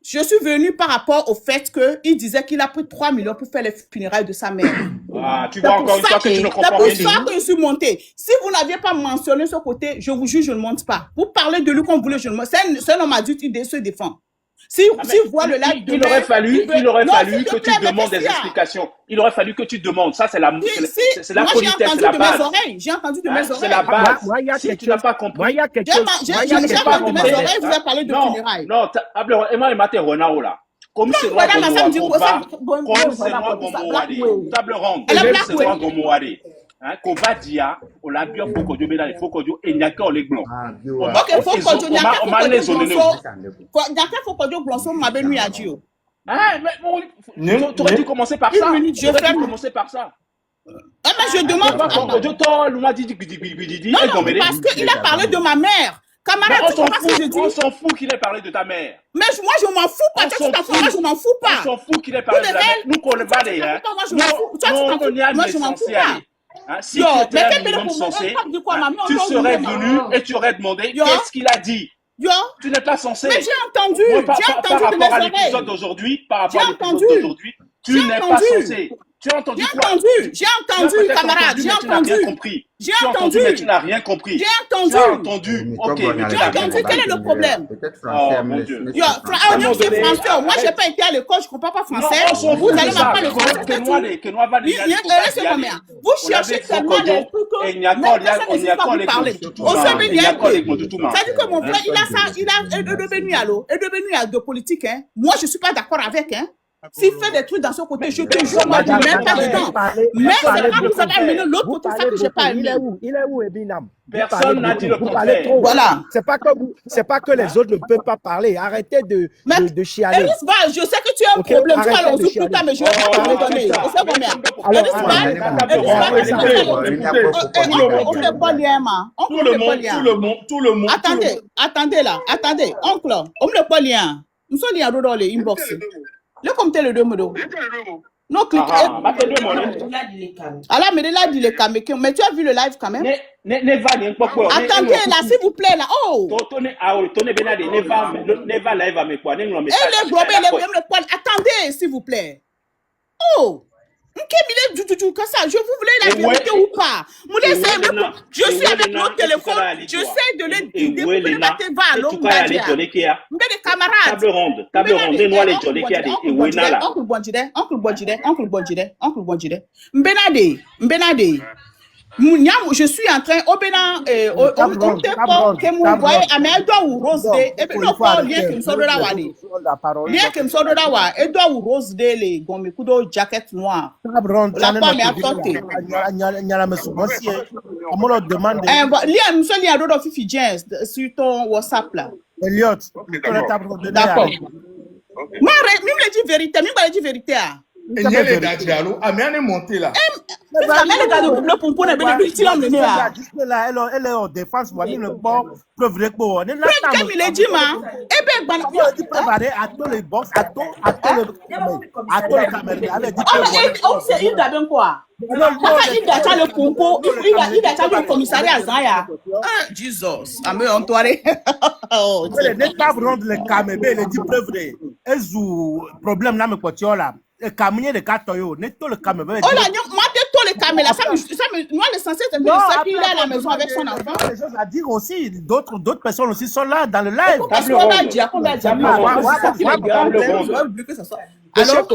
Je suis venue par rapport au fait qu'il disait qu'il a pris 3 millions pour faire les funérailles de sa mère. Ah, tu C'est vois pour encore une ça fois que tu ne que- C'est comprends pour rien du ça tout. que je suis montée. Si vous n'aviez pas mentionné ce côté, je vous jure, je ne monte pas. Vous parlez de lui comme vous voulez, je ne monte. C'est un homme adulte, il se défend. Si Ah, si vous voyez le live il aurait fallu Non, s'il te que plaît, tu mais demandes qu'est-ce des qu'il y a? explications. Il aurait fallu que tu demandes. Ça, c'est la Si, c'est la moi j'ai politesse, c'est entendu la de mes base. oreilles. J'ai entendu de Hein, mes c'est oreilles. la base. Moi, il y a Si quelque tu n'as chose. pas Moi, il compris, y a quelque J'ai chose. j'ai- Moi, il y a j'ai quelque pas entendu de mes compris. oreilles, vous avez parlé de Non, funérailles. non, Emma, il m'a dit Renao là. Comme c'est moi, Voilà, ma femme dit, Gomo, ça, comme c'est moi, Gomo, Wade. Table ronde. Elle a Comme black c'est moi, way. Gomo, Wade. Hein, Koba Dia, on l'a bien Fokodio, mais là, les Fokodio, et il n'y a qu'un les blancs. Ok, faut que On m'a les Blonso. onné. Faut que Blonso m'a venu à Dieu. Ah, mais bon, tu aurais dû commencer par ça. Une minute, je Tu aurais dû ferme. commencer par ça. Ah, mais je demande. Attends. Non, parce qu'il a parlé de ma mère. Camarade, tu comprends ce que je dis? On s'en fout qu'il ait parlé de ta mère. Mais moi, je m'en fous pas. On Toi, s'en tu t'en fous. fout. Moi, je m'en fous On pas. s'en fout qu'il ait parlé de la mère. Nous, qu'on le va aller. Hein. Moi, je m'en fous. Toi, tu t'en fous. On y a Moi, je m'en fous censé pas. aller. Hein, si Yo, tu mais étais quel un minimum bénéfice censé, on dit quoi, maman, tu on serais dit, venu et tu aurais demandé Yo. qu'est-ce qu'il a dit. Yo, Tu n'es pas censé. mais j'ai entendu. Moi, par J'ai entendu de rapport mes à l'épisode oreilles. d'aujourd'hui, par rapport à J'ai l'épisode entendu. d'aujourd'hui, tu J'ai n'es pas entendu. censé. Tu as entendu J'ai quoi? entendu. J'ai Tu as entendu, peut-être camarade. entendu, J'ai mais tu n'as rien entendu. compris. J'ai Tu as entendu, entendu. mais tu n'as rien compris. J'ai Tu entendu. as entendu. Ok, mais tu J'ai n'as rien entendu. compris. Quel est le problème? Oh mon Dieu. Yo, on dit que c'est français. Moi, je n'ai pas été à l'école, je ne comprends pas français. Non, on s'en Vous fout allez de ça. m'apprendre le français. Que moi, va Oui, laissez-moi bien. Vous cherchez tellement des trucs. Et il n'y a qu'un les parler. tout Au sein il n'y a qu'un les tout ça dit que mon frère, il a ça, il est devenu à de politique, hein. Moi, je ne suis pas d'accord avec, hein. S'il fait des trucs dans ce côté, je te jure, moi, je ne suis même pas dedans. Mais c'est quand vous avez amené l'autre côté, ça que je n'ai pas Il aimé. est où? Il est où, Ebinam? Personne n'a dit le Vous parlez contraire. trop. Voilà. C'est pas que les autres ne peuvent pas parler. Arrêtez de chialer. Elis Val, je sais que tu as un Ok, problème. Tu vas arrêtez aller de au plus tard, mais je vais pas te le donner. C'est combien? Elis Val, on fait pas lien, ma. On Tout fait le pas monde, lien. tout le monde. Attendez là, attendez. Oncle, on me le pas lien. Nous sommes liés dans les inbox. Le comté le deux modos. Non, clique. Alors, mais là, dit les caméras. Mais tu as vu le live quand même? Attendez là, s'il vous plaît là. Oh! Attendez, s'il vous plaît. Oh! Je vous voulez la vérité ou pas? Je suis avec mon téléphone, j'essaie de les guider. Vous voulez pas te voir, l'homme des camarades. Table ronde, les noirs, les jolés qui a des Ewenala. Oncle Bonjide. Mbenade. Je suis en train, que vous voyez, à mes doigts ou rose de, et bien, non, pas lien que me soit de la wadi. Lien que me soit de la wadi, et doigt ou rose de, les gommes, couteau, jacket noir. La pomme est apportée. Lien, nous sommes liés à d'autres Fifi James sur ton WhatsApp là. Elliot, d'accord. Moi, je me dis vérité, je me dis vérité. Et il y a les Dadjalo, Amiens est monté là. Mais les gars de le pompon est bien le là. Elle est en défense, moi, le bon preuve de quoi. Comme il est dit, man. Eh bien, il préparé à tous les box, à tous les caméras. Il a bien quoi? Il a le pompon, il a le commissariat à Zaya. Jesus, Amé Antoine. Elle n'est pas rendre les caméras, elle dit preuve de. Elle joue problème là, mais quoi, tu as là. Le camion de Katoyo, n'est pas le camion. Oh là, moi, tous les caméras, moi, l'essentiel, c'est que qu'il est à la maison avec son enfant. Les choses à dire aussi, d'autres personnes aussi sont là dans le live. Parce qu'on va dire, Alors,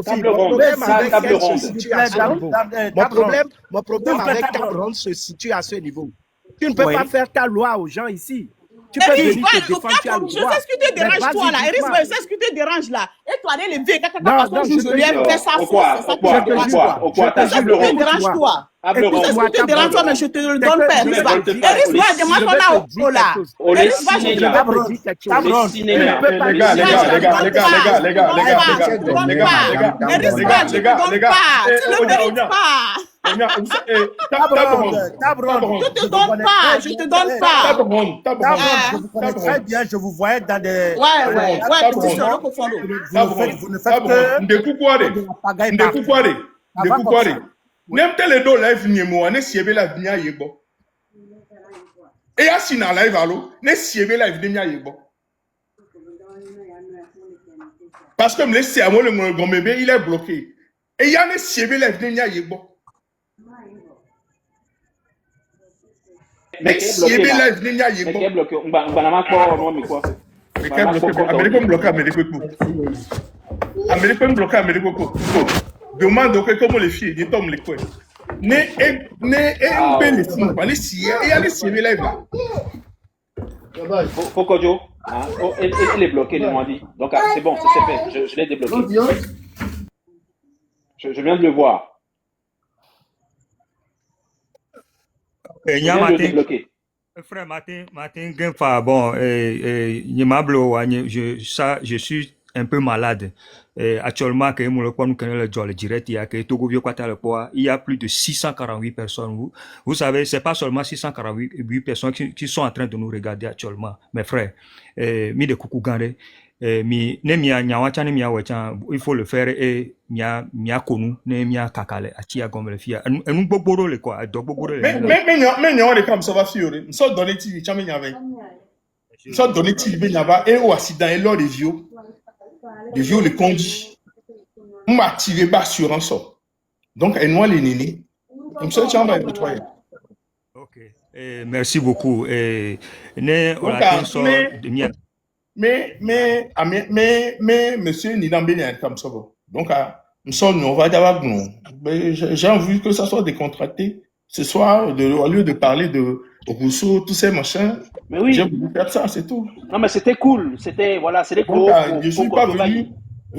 mon problème avec ta ronde se situe à ce niveau. Tu ne peux pas faire ta loi aux gens ici. Tu peux venir te défendre, tu as le droit. Je sais ce qui te dérange, toi, là. Eris, je sais ce qui te dérange, là. Et toi, allez le vieux, parce qu'on joue, je lui ai fait ça. Pourquoi? Ce qui te dérange, toi. Eris, je te dérange, toi, mais je te le donne pas. Eris, demande-moi au là. Eris, va, je te je te donne pas. Je vous connais très bien, je vous voyais dans des... Ouais, petit solo pour fond. Vous ne faites que... Même tel do live ni mo ne siebe la via yebo. E ya si na live alo, ne siebe la via yebo. Parce que me laisse à moi le grand bébé, il est bloqué. Et ya ne siebe la via yebo. Mais siebe la via yebo. Mais bloqué, on va na quoi non mais quoi. Mais Américain bloqué Américain bloqué. Demande comment les filles, ils tombent les coins. Ne belle fille, pas les sier, et aller sier live là. Faut Kojo, elle est bloquée, ils m'ont dit. Donc c'est bon, ça c'est fait, je l'ai débloqué. Je viens de le voir. Je viens de le débloquer. Frère Martin, bon, je suis un peu malade. Actuellement, il y a plus de 648 personnes. Vous savez, c'est pas seulement 648 personnes qui sont en train de nous regarder actuellement, mes frères. Mi de coucou gandé. Il faut le faire et mia konu ne mia kakale atia comme le fia nous boboro le quoi do boboro le mais non les comme ça va fiore so donner TV chame nyave so donner TV nyava et au accident et lors des vieux les conduit m'a tiré bas sur un sort donc et moi les nénés comme ça tu en vas nettoyer. OK merci beaucoup ne on a un sort de mia mais monsieur Nidambe n'est comme ça. Donc, on va d'abord, j'ai envie que ça soit décontracté. Ce soir, au lieu de parler de Rousseau, tous ces machins, mais oui. J'ai voulu faire ça, c'est tout. Non, mais c'était cool. C'était, voilà, c'est des cours. Je ne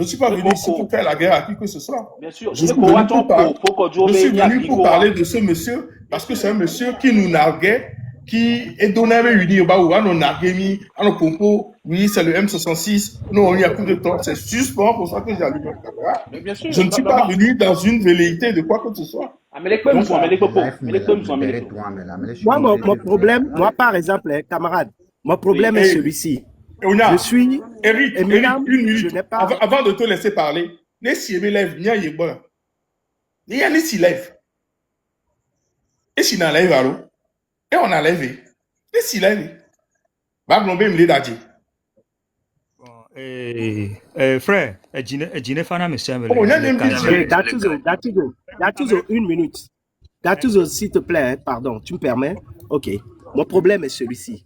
suis pas venu ici pour faire la guerre à qui que ce soit. Bien sûr. Je suis venu pour parler de ce monsieur, parce que c'est un monsieur qui nous narguait, qui est donné à l'Uni, à nos narguémis, à nos pompos. Oui, c'est le M66. Nous, on y a plus de temps. C'est juste pour ça que j'ai allumé la caméra. Je ne suis pas venu dans une velléité de quoi que ce soit. Moi, mon problème, moi, par exemple, camarade, mon problème est celui-ci. Je suis Eric, une minute. Avant de te laisser parler, ne si lève, n'y a pas. N'y a ni si lève. Et si n'a lève, alors? Et on a levé. Et si lève. Va glomber me l'aider. Frère, Djine Fana me semble. Datuzo, une minute. Datuzo, s'il te plaît, pardon, tu me permets? Ok. Mon problème est celui-ci.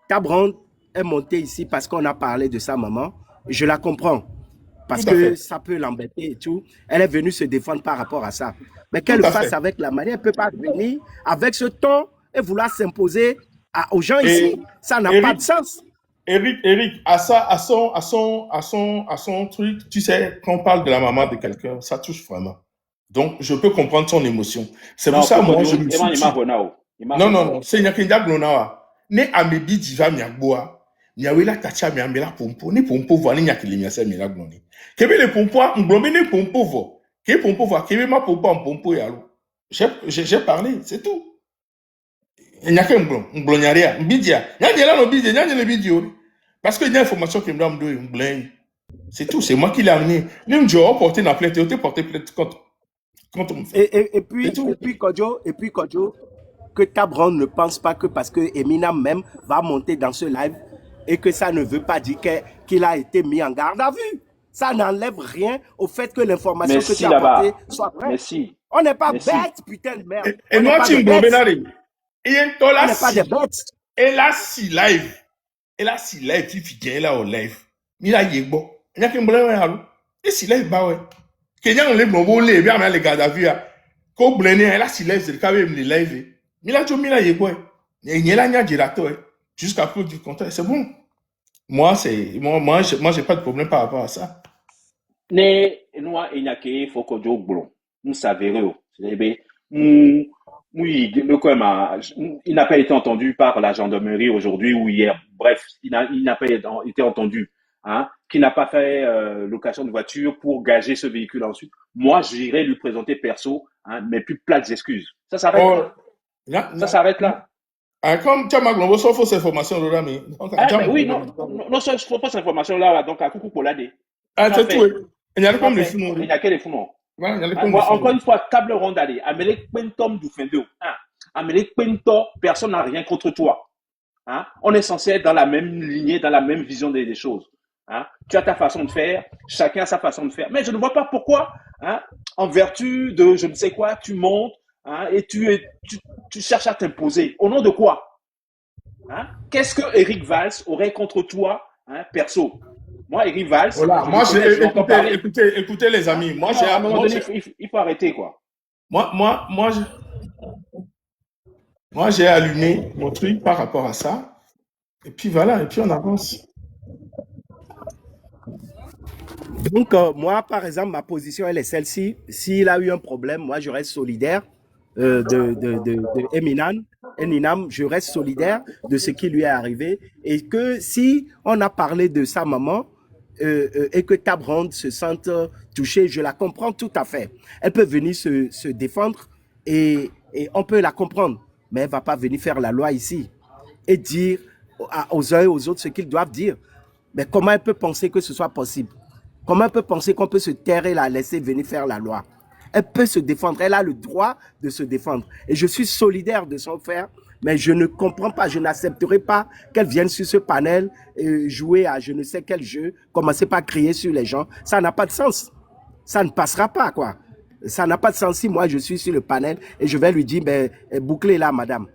Tabron est monté ici parce qu'on a parlé de sa maman. Je la comprends. parce Tout à que fait. ça peut l'embêter et tout. Elle est venue se défendre par rapport à ça. Mais qu'elle Tout le à fasse fait. avec la manière, elle ne peut pas venir avec ce ton et vouloir s'imposer aux gens ici. Et Ça n'a pas Eric, de sens. Eric, à son truc, tu sais, quand on parle de la maman de quelqu'un, ça touche vraiment. Donc, je peux comprendre son émotion. C'est pour Non, ça, moi, je Fokojo, me suis Eman dit, Ima Bonao. non, non, non, c'est Nyakinda Glonawa. Ne amebi diva miagboa, miawela tacha miamela pompo, ni pompo vo, ni nyakili miase mila gloni. Kebe le pompo, mblombe ne pompo vo. Kebe pompo vo, kebe ma pompo en pompo yalo. J'ai parlé, c'est tout. Nyake mblonyaria, mbidia. Nyanyela no bidia, nyanyele bidio. Parce que il y a une information qui me donne de blin. C'est tout, c'est moi qui l'ai amené. Même Joe a porté la plainte, tu porté plainte contre on me fait. Et puis, Kodjo, que Tabron ne pense pas que parce que Eminam même va monter dans ce live et que ça ne veut pas dire qu'il a été mis en garde à vue. Ça n'enlève rien au fait que l'information que Merci tu as apportée là-bas. soit vraie. Merci. On n'est pas Merci. bêtes, putain de merde. Et On n'est moi, pas tu des me bêtes. blombenari. Et un On tola n'est pas des si. bêtes. Et là, si live. Et là, si live, tu fais là au live. Mila yegbo. Il y a qu'un blé à l'eau. Et si live, bah ouais. Kenyan le blombo le, bien, mais les gars d'avis, ko blé, et là, si live, c'est le cas, même les live. Mila jo, mila yegbo. Et il y a là, il y a girato, jusqu'à peu du contraire. C'est bon. Moi, j'ai pas de problème par rapport à ça. Ne Noa Enyake Fokojo Blon. Nous savons. Il n'a pas été entendu par la gendarmerie aujourd'hui ou hier. Bref, il n'a pas été entendu. Hein, qui n'a pas fait location de voiture pour gager ce véhicule ensuite. Moi, j'irai lui présenter perso, hein, mes plus plates excuses. Ça s'arrête là. Ça s'arrête là. Comme tu as ma globale, sauf fausse information, là, mais. Oui, non, ça, je ne trouve pas cette information-là, donc à coucou pour l'aider. C'est tout. Il y a comme les fous. Il y a que les fous, non. Encore Encore une fois, table ronde d'aller. Amélie Pentom du fin d'eau. Amélie Pentom, personne n'a rien contre toi. Hein? On est censé être dans la même lignée, dans la même vision des choses. Hein? Tu as ta façon de faire, chacun a sa façon de faire. Mais je ne vois pas pourquoi, hein, en vertu de je ne sais quoi, tu montes, hein, et tu cherches à t'imposer. Au nom de quoi? Hein? Qu'est-ce que Eric Valls aurait contre toi, hein, perso? Moi, Eric Valls. Voilà, moi, écoutez, les amis. Moi, à un moment donné, il faut arrêter, quoi. Moi, j'ai allumé mon truc par rapport à ça. Et puis voilà, et puis on avance. Donc, moi, par exemple, ma position, elle est celle-ci. S'il a eu un problème, moi, je reste solidaire de Eminam, je reste solidaire de ce qui lui est arrivé. Et que si on a parlé de sa maman et que Tabron se sente touchée, je la comprends tout à fait. Elle peut venir se défendre et on peut la comprendre. Mais elle ne va pas venir faire la loi ici et dire aux uns et aux autres ce qu'ils doivent dire. Mais comment elle peut penser que ce soit possible? Comment elle peut penser qu'on peut se taire et la laisser venir faire la loi? Elle peut se défendre, elle a le droit de se défendre. Et je suis solidaire de son frère, mais je ne comprends pas, je n'accepterai pas qu'elle vienne sur ce panel jouer à je ne sais quel jeu, commencer par crier sur les gens. Ça n'a pas de sens. Ça ne passera pas, quoi. Ça n'a pas de sens si moi je suis sur le panel et je vais lui dire, ben, bouclez là, madame.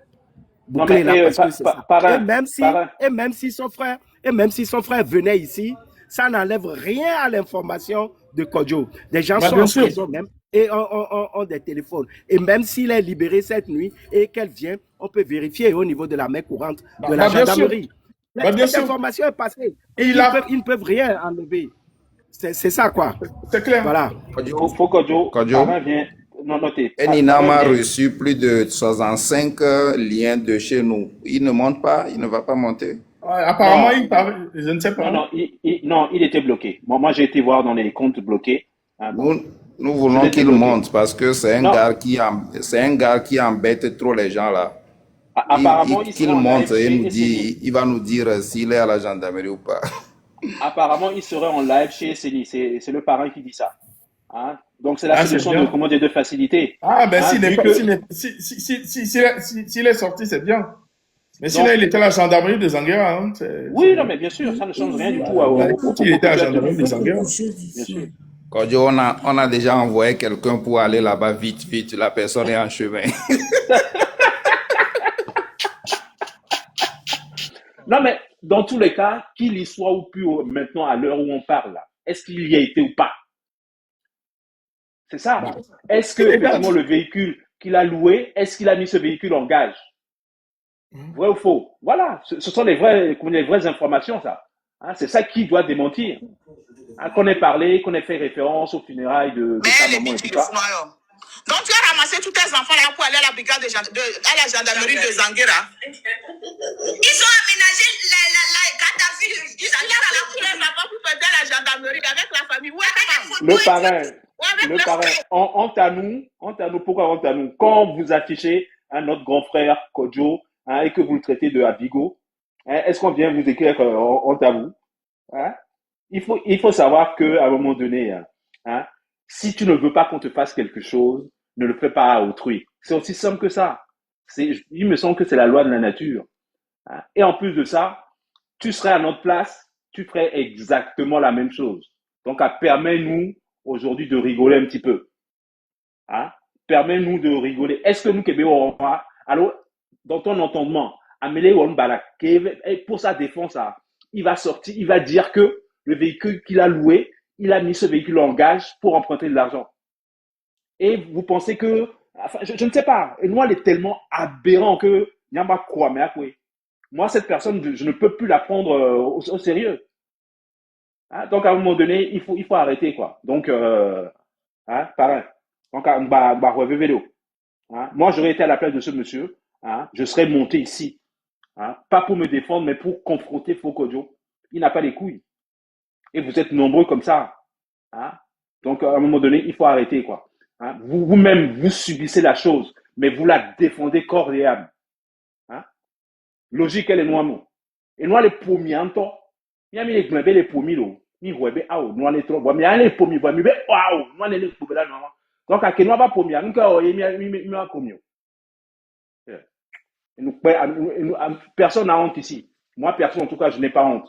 Bouclez là, parce que c'est ça. Et même si son frère venait ici, ça n'enlève rien à l'information de Kodjo. Des gens sont en prison même et ont des téléphones. Et même s'il est libéré cette nuit et qu'elle vient, on peut vérifier au niveau de la main courante de la gendarmerie. Cette information est passée. Ils ne peuvent rien enlever. C'est ça, quoi. C'est clair. Voilà. Faut Kodjo. Eminam a reçu plus de 65 liens de chez nous. Il ne monte pas, il ne va pas monter. Apparemment, je ne sais pas. Non, il était bloqué. Moi, j'ai été voir dans les comptes bloqués. Nous voulons qu'il monte parce que c'est un gars qui embête trop les gens là. Apparemment, qu'il monte et il va nous dire s'il est à la gendarmerie ou pas. Apparemment, il serait en live chez Seni. C'est le parrain qui dit ça. Hein? Donc, c'est la solution de facilité. S'il est sorti, c'est bien. Mais sinon, il était à la gendarmerie des Anguera. Hein, oui, non, mais bien sûr, ça ne change rien du tout. Il était à la gendarmerie des Anguera. Bien sûr. Kodjo, on a déjà envoyé quelqu'un pour aller là-bas vite. La personne est en chemin. Non, mais dans tous les cas, qu'il y soit ou plus maintenant à l'heure où on parle là, est-ce qu'il y a été ou pas? C'est ça. Bah, Est-ce que effectivement le véhicule qu'il a loué, est-ce qu'il a mis ce véhicule en gage? Vrai ou faux? Voilà, ce sont les vraies informations, ça. Hein, c'est ça qui doit démentir. Hein, qu'on ait parlé, qu'on ait fait référence aux funérailles de sa maman et tout ça. Donc tu as ramassé tous tes enfants là pour aller à la brigade à la gendarmerie de Zanguera. Ils ont aménagé la Gaddafi de Zanguera là pour les enfants pour faire la gendarmerie avec la famille. Le parrain, honte à nous, pourquoi honte à nous? Quand vous affichez notre grand frère Kodjo, hein, et que vous le traitez de Abigo, hein, est-ce qu'on vient vous écrire honte à vous? Hein? Il faut savoir qu'à un moment donné, hein, si tu ne veux pas qu'on te fasse quelque chose, ne le fais pas à autrui. C'est aussi simple que ça. Il me semble que c'est la loi de la nature. Hein? Et en plus de ça, tu serais à notre place, tu ferais exactement la même chose. Donc, permets-nous aujourd'hui de rigoler un petit peu. Hein? Permets-nous de rigoler. Est-ce que nous, Québec, alors, dans ton entendement, Amélie Ouambala, pour sa défense, il va sortir, il va dire que le véhicule qu'il a loué, il a mis ce véhicule en gage pour emprunter de l'argent. Et vous pensez que, enfin, je ne sais pas, et moi, elle est tellement aberrant que, moi, cette personne, je ne peux plus la prendre au sérieux. Hein? Donc, à un moment donné, il faut arrêter, quoi. Donc, hein, pareil. Donc, hein? Moi, j'aurais été à la place de ce monsieur, hein? Je serais monté ici. Hein? Pas pour me défendre, mais pour confronter Fokodjo. Il n'a pas les couilles. Et vous êtes nombreux comme ça. Hein? Donc, à un moment donné, il faut arrêter, quoi. Hein? Vous-même, vous subissez la chose, mais vous la défendez corps et âme. Hein? Logique, elle est noire. Et nous, les premiers en temps, il y a mis les globes, les premiers, nous, nous, les trop, mais il y a les premiers, nous, les premiers, là, donc, à quel moment va premier, nous, personne n'a honte ici. Moi, personne, en tout cas, je n'ai pas honte.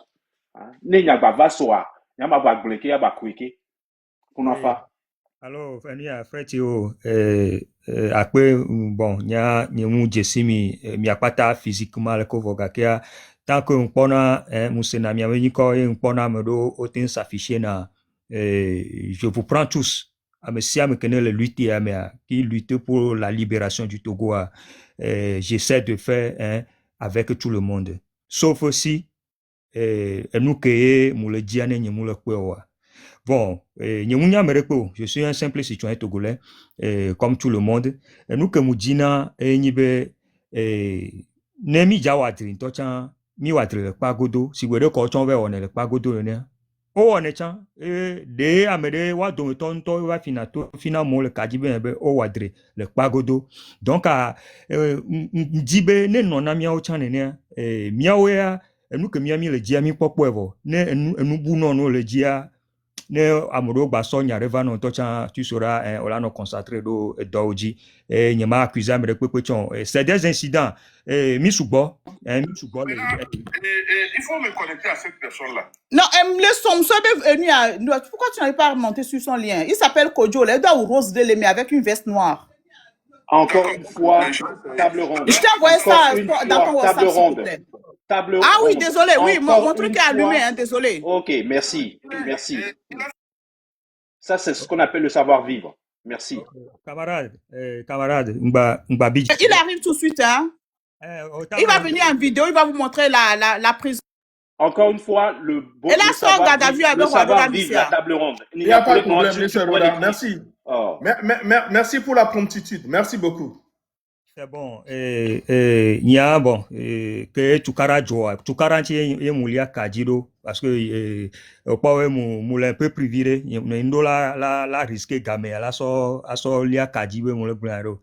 Ne n'y a pas va soir, n'y a pas bloqué, n'y a pas quické. Qu'on a fait. Alors, Fanny, après, après, bon, il y a un jessimi, mi a pas ta physiquement le covogakia. Tant qu'on pona, moussena, mi a venu quand on pona me do, autant s'afficher na, je vous prends tous. Si à me connaître le lutter, qui lutte pour la libération du Togo, j'essaie de faire avec tout le monde. Sauf aussi, nous que nous le diane nous le quoi. Bon, je suis un simple citoyen togolais, comme tout le monde. Nous que nous disons, nemi jawadri, tocha mi wadri le pagodo, si vous voulez qu'on va on le pagodo ne. Oh on est chan, de amede wa do tonto wa finalement le kadibe be o wadri le pagodo. Donc dibe ne non na miao chan ne miao ya nous que miami le dia mi popo evo ne nous buno no le dia ne amoro baso nyareva no tocha tu seras on l'a concentré do doji nyama accusé me repepechon c'est des incidents mi subo il faut me connecter à cette personne là. Non, son est venu à... Pourquoi tu n'arrives pas à remonter sur son lien? Il s'appelle Kodjo, il doit ou Rose Dele, mais avec une veste noire. Encore une fois, table ronde. Je t'ai envoyé ça dans ton WhatsApp, s'il te plaît. Table ah oui, ronde. désolé, oui, mon truc est allumé, hein, désolé. Ok, merci, merci. Ça, c'est ce qu'on appelle le savoir-vivre. Merci. Camarade, Il arrive tout de suite, hein. Il va venir en vidéo, il va vous montrer la prison. Encore une fois, le bon. Et là, son garde à vue avec savoir-vivre, la table ronde. Il n'y a pas de problème, monsieur Roda. Merci. Oh. Merci pour la promptitude. Merci beaucoup. C'est bon. Il y a bon que Tukara est moulia kadiro parce que pas moulin un peu privé il la risqué gamé la so lia kadiwe moule blaro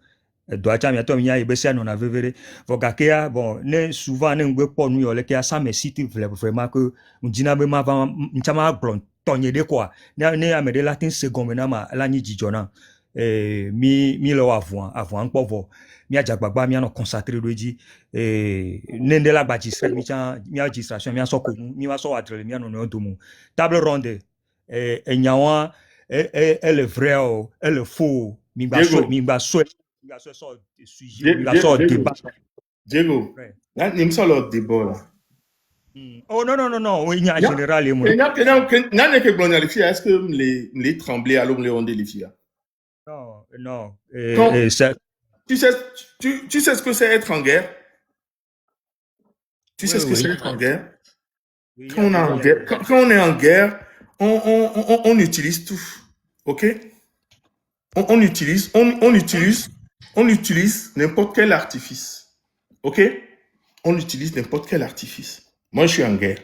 doit chamia to miya ibesi non avait veré vogakea bon ne souvent ne ngbe po nu yo le kia ça me cite vraiment que ndina be ma va nchama glon tonye de quoi ne amede latin second na ma la ni jijona mi lo avant povo mi ajagbagba mi ano consacrer doji nende la bajistre mi registration mi aso ko mi wa so adre mi ano no domu table ronde enyawa elle est vrai elle est faux mi ba so sujet mi ba so débat Diego là nim so lo débat là Oh non, non, non, non, oui, en général, est-ce que les tremblés à l'homme Léon de Lifia? Non, non. Ça... tu sais ce que c'est être en guerre? Tu sais ce que c'est être en guerre? Quand on est en guerre, on utilise tout. OK? On utilise n'importe quel artifice. OK? On utilise n'importe quel artifice. Moi, je suis en guerre.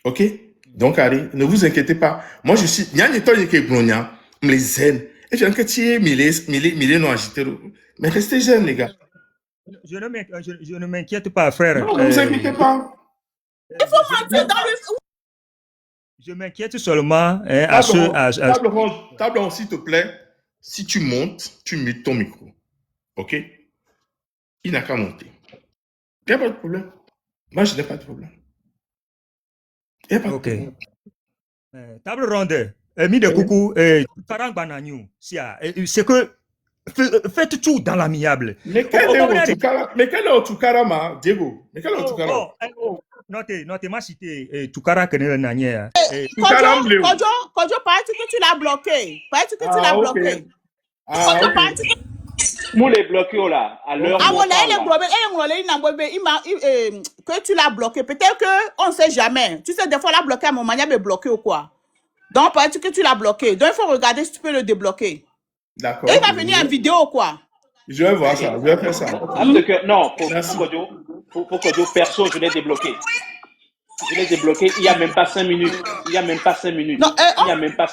OK? Donc, allez, ne vous inquiétez pas. Moi, je suis... Il y a des temps qui me les zen. Et j'ai un quartier, mille non agité. Mais restez jeunes, les gars. Je ne m'inquiète pas, frère. Non, ne vous inquiétez pas. Il faut mentir dans le... Je m'inquiète seulement à ceux... Table ronde, s'il te plaît. Si tu montes, tu mets ton micro. OK? Il n'a qu'à monter. Il n'y a pas de problème. Moi, je n'ai pas de problème. Il n'y a pas de problème. Table ronde. Mis de coucou. C'est que faites tout dans l'amiable. Mais quel est Otukara, Diego? Mais quel est Otukara? Notez, ma cité Tukara Kenel Nanier. Kojo, paraît-il que tu l'as bloqué. Paraît-il que tu l'as bloqué. Moi, les bloqués là, à l'heure où que tu l'as bloqué. Peut-être qu'on ne sait jamais. Tu sais, des fois, la bloqué à mon manière de bloquer ou quoi. Donc, paraît-il que tu l'as bloqué. Donc, il faut regarder si tu peux le débloquer. D'accord. Et il va venir en vidéo ou quoi? Je vais voir ça. Je vais faire ça. Non, pour Kojo, perso, je l'ai débloqué. Je l'ai débloqué il n'y a même pas 5 minutes. Non, il n'y a même pas 5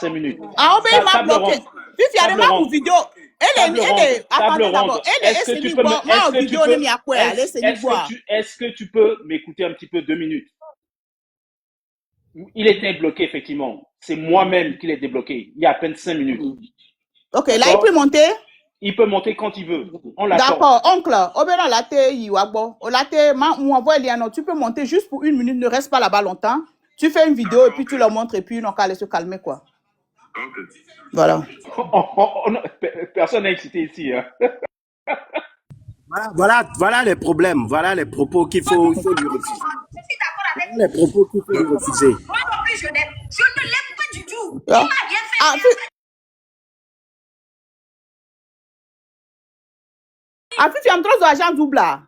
minutes. Ah, mais il m'a bloqué. Puis, il y a des marques vidéo. Est-ce que tu peux m'écouter un petit peu 2 minutes? Il était bloqué, effectivement. C'est moi-même qui l'ai débloqué. Il y a à peine 5 minutes. Ok, là, il peut monter? Il peut monter quand il veut. On l'attend. D'accord, oncle. Tu peux monter juste pour 1 minute. Ne reste pas là-bas longtemps. Tu fais une vidéo et puis tu leur montres et puis ils n'ont qu'à aller se calmer, quoi. Voilà. Personne n'a excité ici. Hein. Voilà les problèmes. Voilà les propos qu'il faut lui refuser. Voilà les propos qu'il faut lui refuser. Moi non plus, je ne l'aime pas du tout. Il m'a bien fait. Ah, puis tu as un trop d'argent double là.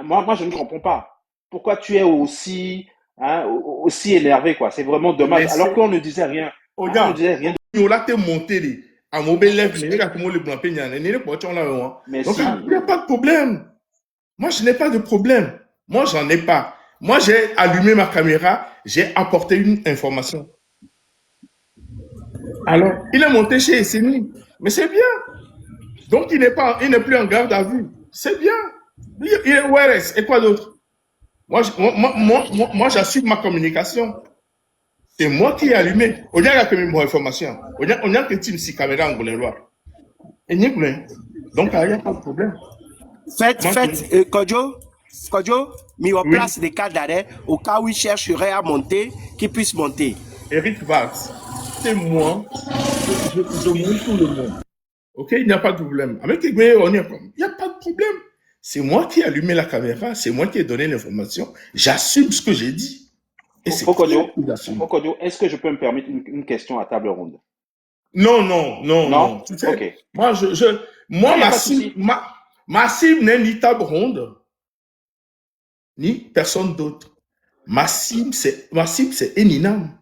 Moi, je ne comprends pas. Pourquoi tu es aussi énervé, quoi. C'est vraiment dommage. Alors qu'on ne disait rien. Regarde, on l'a monté. À mon bel donc, il n'y a pas de problème. Moi, je n'ai pas de problème. Moi, j'en ai pas. Moi, j'ai allumé ma caméra, j'ai apporté une information. Alors, il est monté chez SNI. Mais c'est bien. Donc, il n'est plus en garde à vue. C'est bien. Il est ORS. Et quoi d'autre? Moi, j'assume ma communication. C'est moi qui ai allumé. On a que mon information. On a que tu me caméra en Golérois. Et donc, il n'y a pas de problème. Faites, Kojo, mis en place des cas d'arrêt au cas où il chercherait à monter, qu'il puisse monter. Eric Valls, c'est moi. Je monte tout le monde. Ok, il n'y a pas de problème. Avec il n'y a pas de problème. C'est moi qui ai allumé la caméra, c'est moi qui ai donné l'information. J'assume ce que j'ai dit. Et c'est Kojo, est-ce que je peux me permettre une question à table ronde? Non. Ok. Moi, ma cible n'est ni table ronde, ni personne d'autre. Ma cible, c'est Eninam.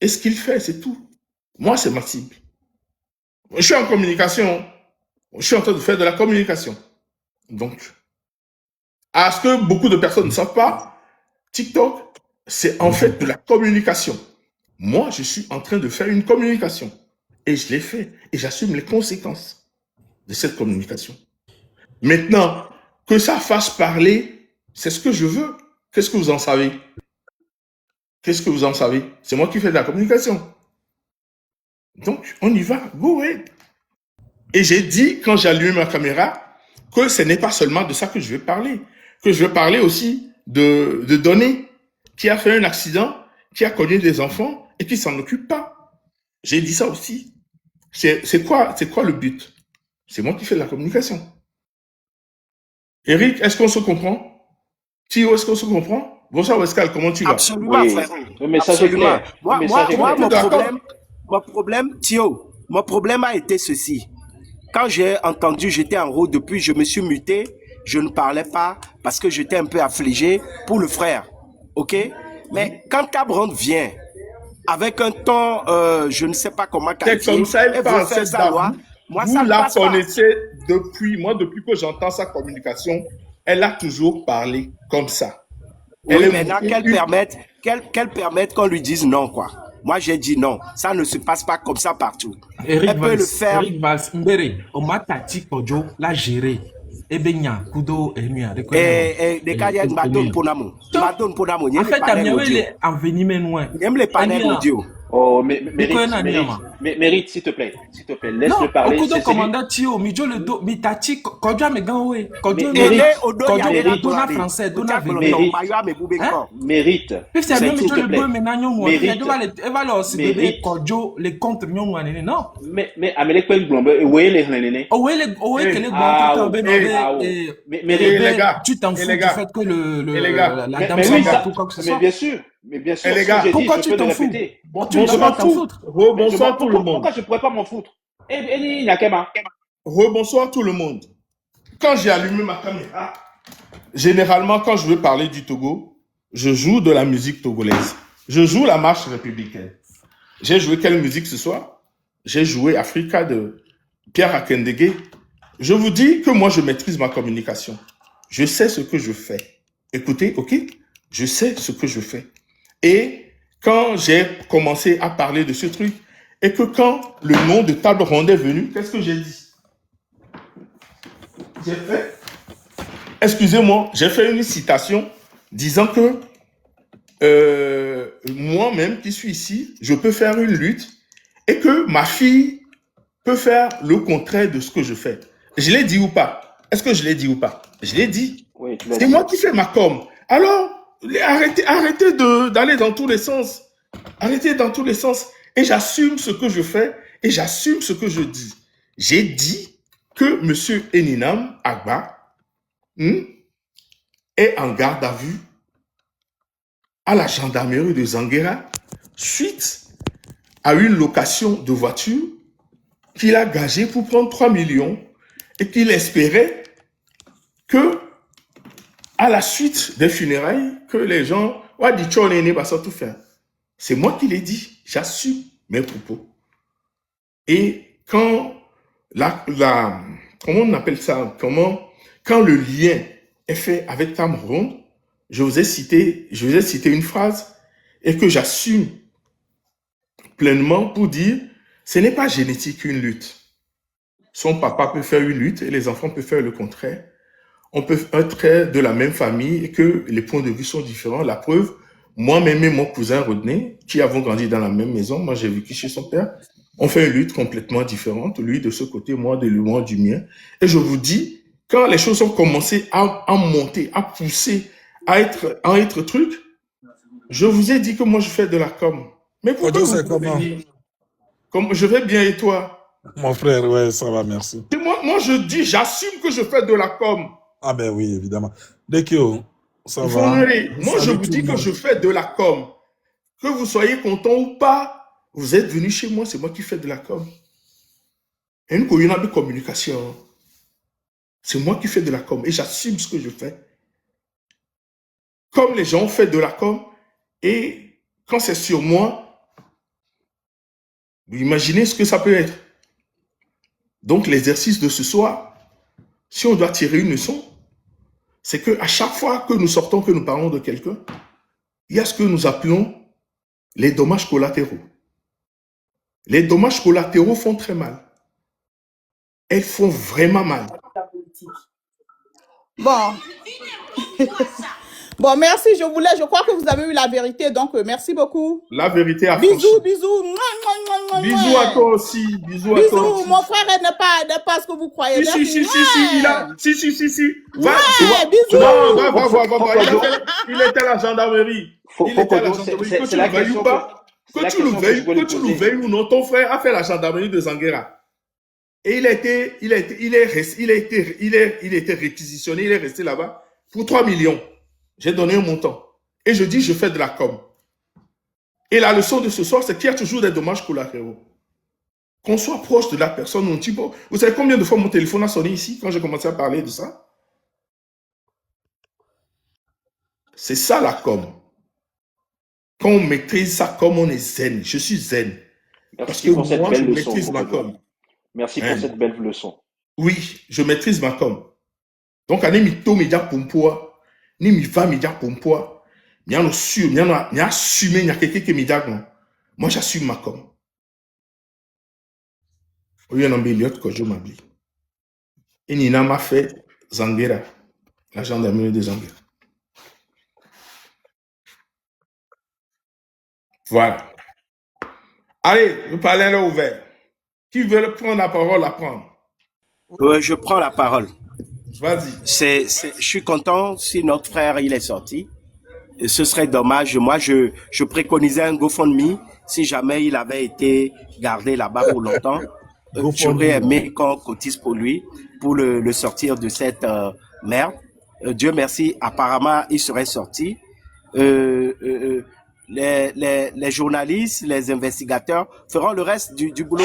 Et ce qu'il fait, c'est tout. Moi, c'est ma cible. Je suis en communication. Je suis en train de faire de la communication. Donc, à ce que beaucoup de personnes ne savent pas, TikTok, c'est en fait de la communication. Moi, je suis en train de faire une communication. Et je l'ai fait. Et j'assume les conséquences de cette communication. Maintenant, que ça fasse parler, c'est ce que je veux. Qu'est-ce que vous en savez? C'est moi qui fais de la communication. Donc, on y va. Go ahead. Et j'ai dit, quand j'ai allumé ma caméra, que ce n'est pas seulement de ça que je vais parler. Que je vais parler aussi de Donné, qui a fait un accident, qui a connu des enfants et qui s'en occupe pas. J'ai dit ça aussi. C'est quoi le but? C'est moi qui fais la communication. Eric, est-ce qu'on se comprend? Thio, est-ce qu'on se comprend? Bonsoir Pascal, comment tu vas? Absolument, frère. Le message est clair. Moi, Le message est clair. mon problème, Thio, mon problème a été ceci. Quand j'ai entendu, j'étais en route depuis, je me suis muté, je ne parlais pas parce que j'étais un peu affligé pour le frère. OK? Mais quand Cabron vient avec un ton, je ne sais pas comment qualifier, c'est comme ça, elle parle, cette dame. Moi, vous ça la passe pas. connaissez depuis que j'entends sa communication, elle a toujours parlé comme ça. Oui, maintenant qu'elle permette qu'on lui dise non, quoi. Moi, j'ai dit non. Ça ne se passe pas comme ça partout. Eric Elle peut le faire. Eric Valls, Mbere, on m'a tati kojo la gérer. Ebenya, kudo, enuya. De Kadia, Madone Ponamo. Madone Ponamo. En fait, t'as mis les enveniments loin. J'aime les panels audio. Oh, mérite, s'il te plaît. S'il te plaît, laisse-le parler. Non, au commandant Tio, Mijo le do, Mitati, Kodja Meganwe, Kodja Dona français, Dona Mérite. Puis c'est bien Mijo le do, maintenant, Nyonwa. Elle va leur bébé, Kodjo, les contre Nyonwa, non? Mais, Amelek Pen Blombe, ouais, les René. Ouais, les les gars, tu t'en fous du fait que la dame s'en va pour quoi que ce soit. Mais bien sûr. Mais bien sûr, les gars, pourquoi tu t'en fous? Bonsoir tout le monde. Pourquoi je ne pourrais pas m'en foutre? Rebonsoir tout le monde. Quand j'ai allumé ma caméra, généralement, quand je veux parler du Togo, je joue de la musique togolaise. Je joue la marche républicaine. J'ai joué quelle musique ce soir? J'ai joué Africa de Pierre Akindege. Je vous dis que moi, je maîtrise ma communication. Je sais ce que je fais. Écoutez, ok? Je sais ce que je fais. Et quand j'ai commencé à parler de ce truc, et que quand le nom de table ronde est venu, qu'est-ce que j'ai dit? J'ai fait, excusez-moi, j'ai fait une citation disant que moi-même qui suis ici, je peux faire une lutte et que ma fille peut faire le contraire de ce que je fais. Je l'ai dit ou pas? Est-ce que je l'ai dit ou pas? Je l'ai dit. Oui, c'est moi qui fais ma com. Alors, arrêtez d'aller dans tous les sens. Arrêtez dans tous les sens. Et j'assume ce que je fais et j'assume ce que je dis. J'ai dit que M. Eninam Agba est en garde à vue à la gendarmerie de Zanguera suite à une location de voiture qu'il a gagée pour prendre 3 millions et qu'il espérait que à la suite des funérailles, que les gens ont dit tout faire. C'est moi qui l'ai dit. J'assume mes propos. Et quand comment on appelle ça? Quand le lien est fait avec Cameroun, je vous ai cité une phrase et que j'assume pleinement pour dire, ce n'est pas génétique une lutte. Son papa peut faire une lutte et les enfants peuvent faire le contraire. On peut être de la même famille et que les points de vue sont différents. La preuve, moi-même et mon cousin Rodney, qui avons grandi dans la même maison, moi j'ai vécu chez son père, on fait une lutte complètement différente, lui de ce côté, moi de loin du mien. Et je vous dis, quand les choses ont commencé à monter, à pousser, à être truc, je vous ai dit que moi je fais de la com. Mais pourquoi vous comment je vais bien et toi? Mon frère, ouais, ça va, merci. Et moi je dis, j'assume que je fais de la com. Ah ben oui, évidemment. Dekio, ça va. Moi, je vous dis que je fais de la com. Que vous soyez content ou pas, vous êtes venu chez moi, c'est moi qui fais de la com. Et nous, il y a de communication. C'est moi qui fais de la com et j'assume ce que je fais. Comme les gens font de la com et quand c'est sur moi, vous imaginez ce que ça peut être. Donc, l'exercice de ce soir, si on doit tirer une leçon, c'est qu'à chaque fois que nous sortons, que nous parlons de quelqu'un, il y a ce que nous appelons les dommages collatéraux. Les dommages collatéraux font très mal. Elles font vraiment mal. Bon. Bon, merci. Je crois que vous avez eu la vérité. Donc, merci beaucoup. La vérité a bisous. Bisous à toi aussi. Bisous à toi aussi. Mon frère n'est pas ce que vous croyez. Si. Va, bisous. Va. Il était à la gendarmerie. C'est la question. C'est la Que tu le question que je voulais poser. veuilles ou non, ton frère a fait la gendarmerie de Zanguera. Et il était réquisitionné, il est resté là-bas pour 3 millions. J'ai donné un montant. Et je dis, je fais de la com. Et la leçon de ce soir, c'est qu'il y a toujours des dommages collatéraux. Qu'on soit proche de la personne. Vous savez combien de fois mon téléphone a sonné ici quand j'ai commencé à parler de ça? C'est ça la com. Quand on maîtrise ça comme on est zen, je suis zen. Parce que Merci pour cette moi, je belle leçon, maîtrise ma Kokodjo. com. Merci pour cette belle leçon. Oui, je maîtrise ma com. Donc, ane mi to media pompoa, ni mi va media pompoa, mi a assumé, mi a quelque media non. Moi, j'assume ma com. Oui, on a un que je m'habille. Et Nina m'a fait Zanguera, la gendarmerie de Zanguera. Voilà. Allez, le palais est ouvert. Qui veut prendre la parole, la prendre? Je prends la parole. Vas-y. Je suis content si notre frère il est sorti. Ce serait dommage. Moi, je préconisais un GoFundMe si jamais il avait été gardé là-bas pour longtemps. J'aurais aimé qu'on cotise pour lui, pour le sortir de cette merde. Dieu merci, apparemment, il serait sorti. Les journalistes, les investigateurs feront le reste du boulot.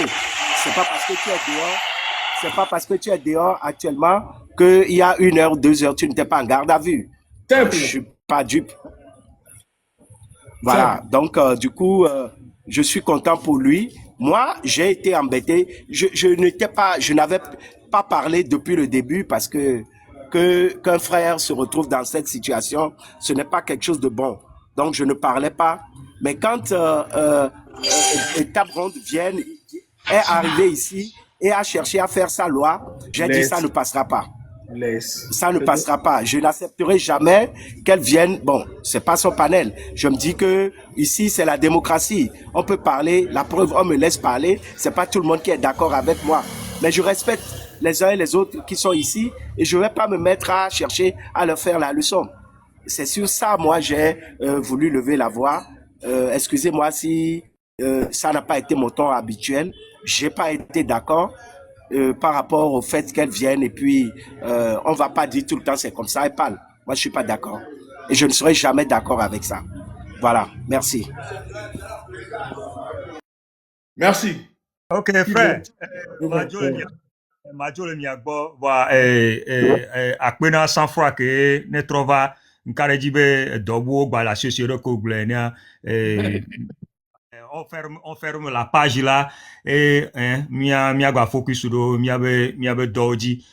C'est pas parce que tu es dehors, c'est pas parce que tu es dehors actuellement qu'il y a 1 heure, 2 heures, tu n'étais pas en garde à vue. Je suis pas dupe. Voilà. Donc, du coup, je suis content pour lui. Moi, j'ai été embêté. Je n'avais pas parlé depuis le début parce qu'un frère se retrouve dans cette situation, ce n'est pas quelque chose de bon. Donc, je ne parlais pas. Mais quand Table Ronde est arrivé ici et a cherché à faire sa loi, j'ai dit ça ne passera pas. Ça ne passera pas. Je n'accepterai jamais qu'elle vienne. Bon, c'est pas son panel. Je me dis que ici, c'est la démocratie. On peut parler. La preuve, on me laisse parler. C'est pas tout le monde qui est d'accord avec moi. Mais je respecte les uns et les autres qui sont ici et je vais pas me mettre à chercher à leur faire la leçon. C'est sur ça, moi, j'ai voulu lever la voix. Excusez-moi si ça n'a pas été mon ton habituel. J'ai pas été d'accord. Par rapport au fait qu'elles viennent et puis on va pas dire tout le temps c'est comme ça, elle parle. Moi je suis pas d'accord et je ne serai jamais d'accord avec ça. Voilà, merci. Merci. Ok frère, Majo le miagbo wa akpena sans fois que ne trova nkarejibe dobo gba la société ko glenia on ferme la page là et mia gba focus sur mia be doji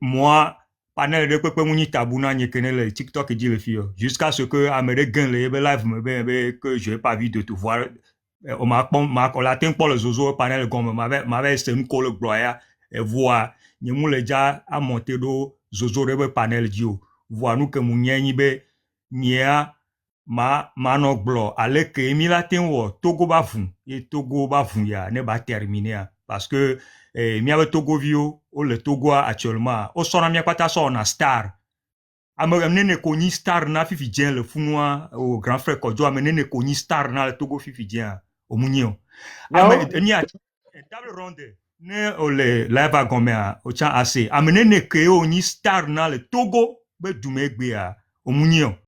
moi panel de pepe muni tabuna nyekene le TikTok dit le fio jusqu'à ce que amere gain le live me que je n'ai pas vu de te voir on m'a la tin pour le zozo panel comme m'avait c'est une colle gloire et voir nyemu le ja a monter do zozo rebe panel dio voir nous que munyenyi be nia ma no glo ale que mi la tin wo Togo ba fun et Togo ba fun ya ne ba terminer parce que mi ave Togo vio o le Togo actuellement o sona mi kwata so na star amene ne koni star na fifi dien le funwa au grand frère Kodjo amene ne koni star na le Togo fifi dien o munio ni a table ronde ne o le live a gomea o cha assez amene ne ke o ni star na le Togo be dumegbe a o munio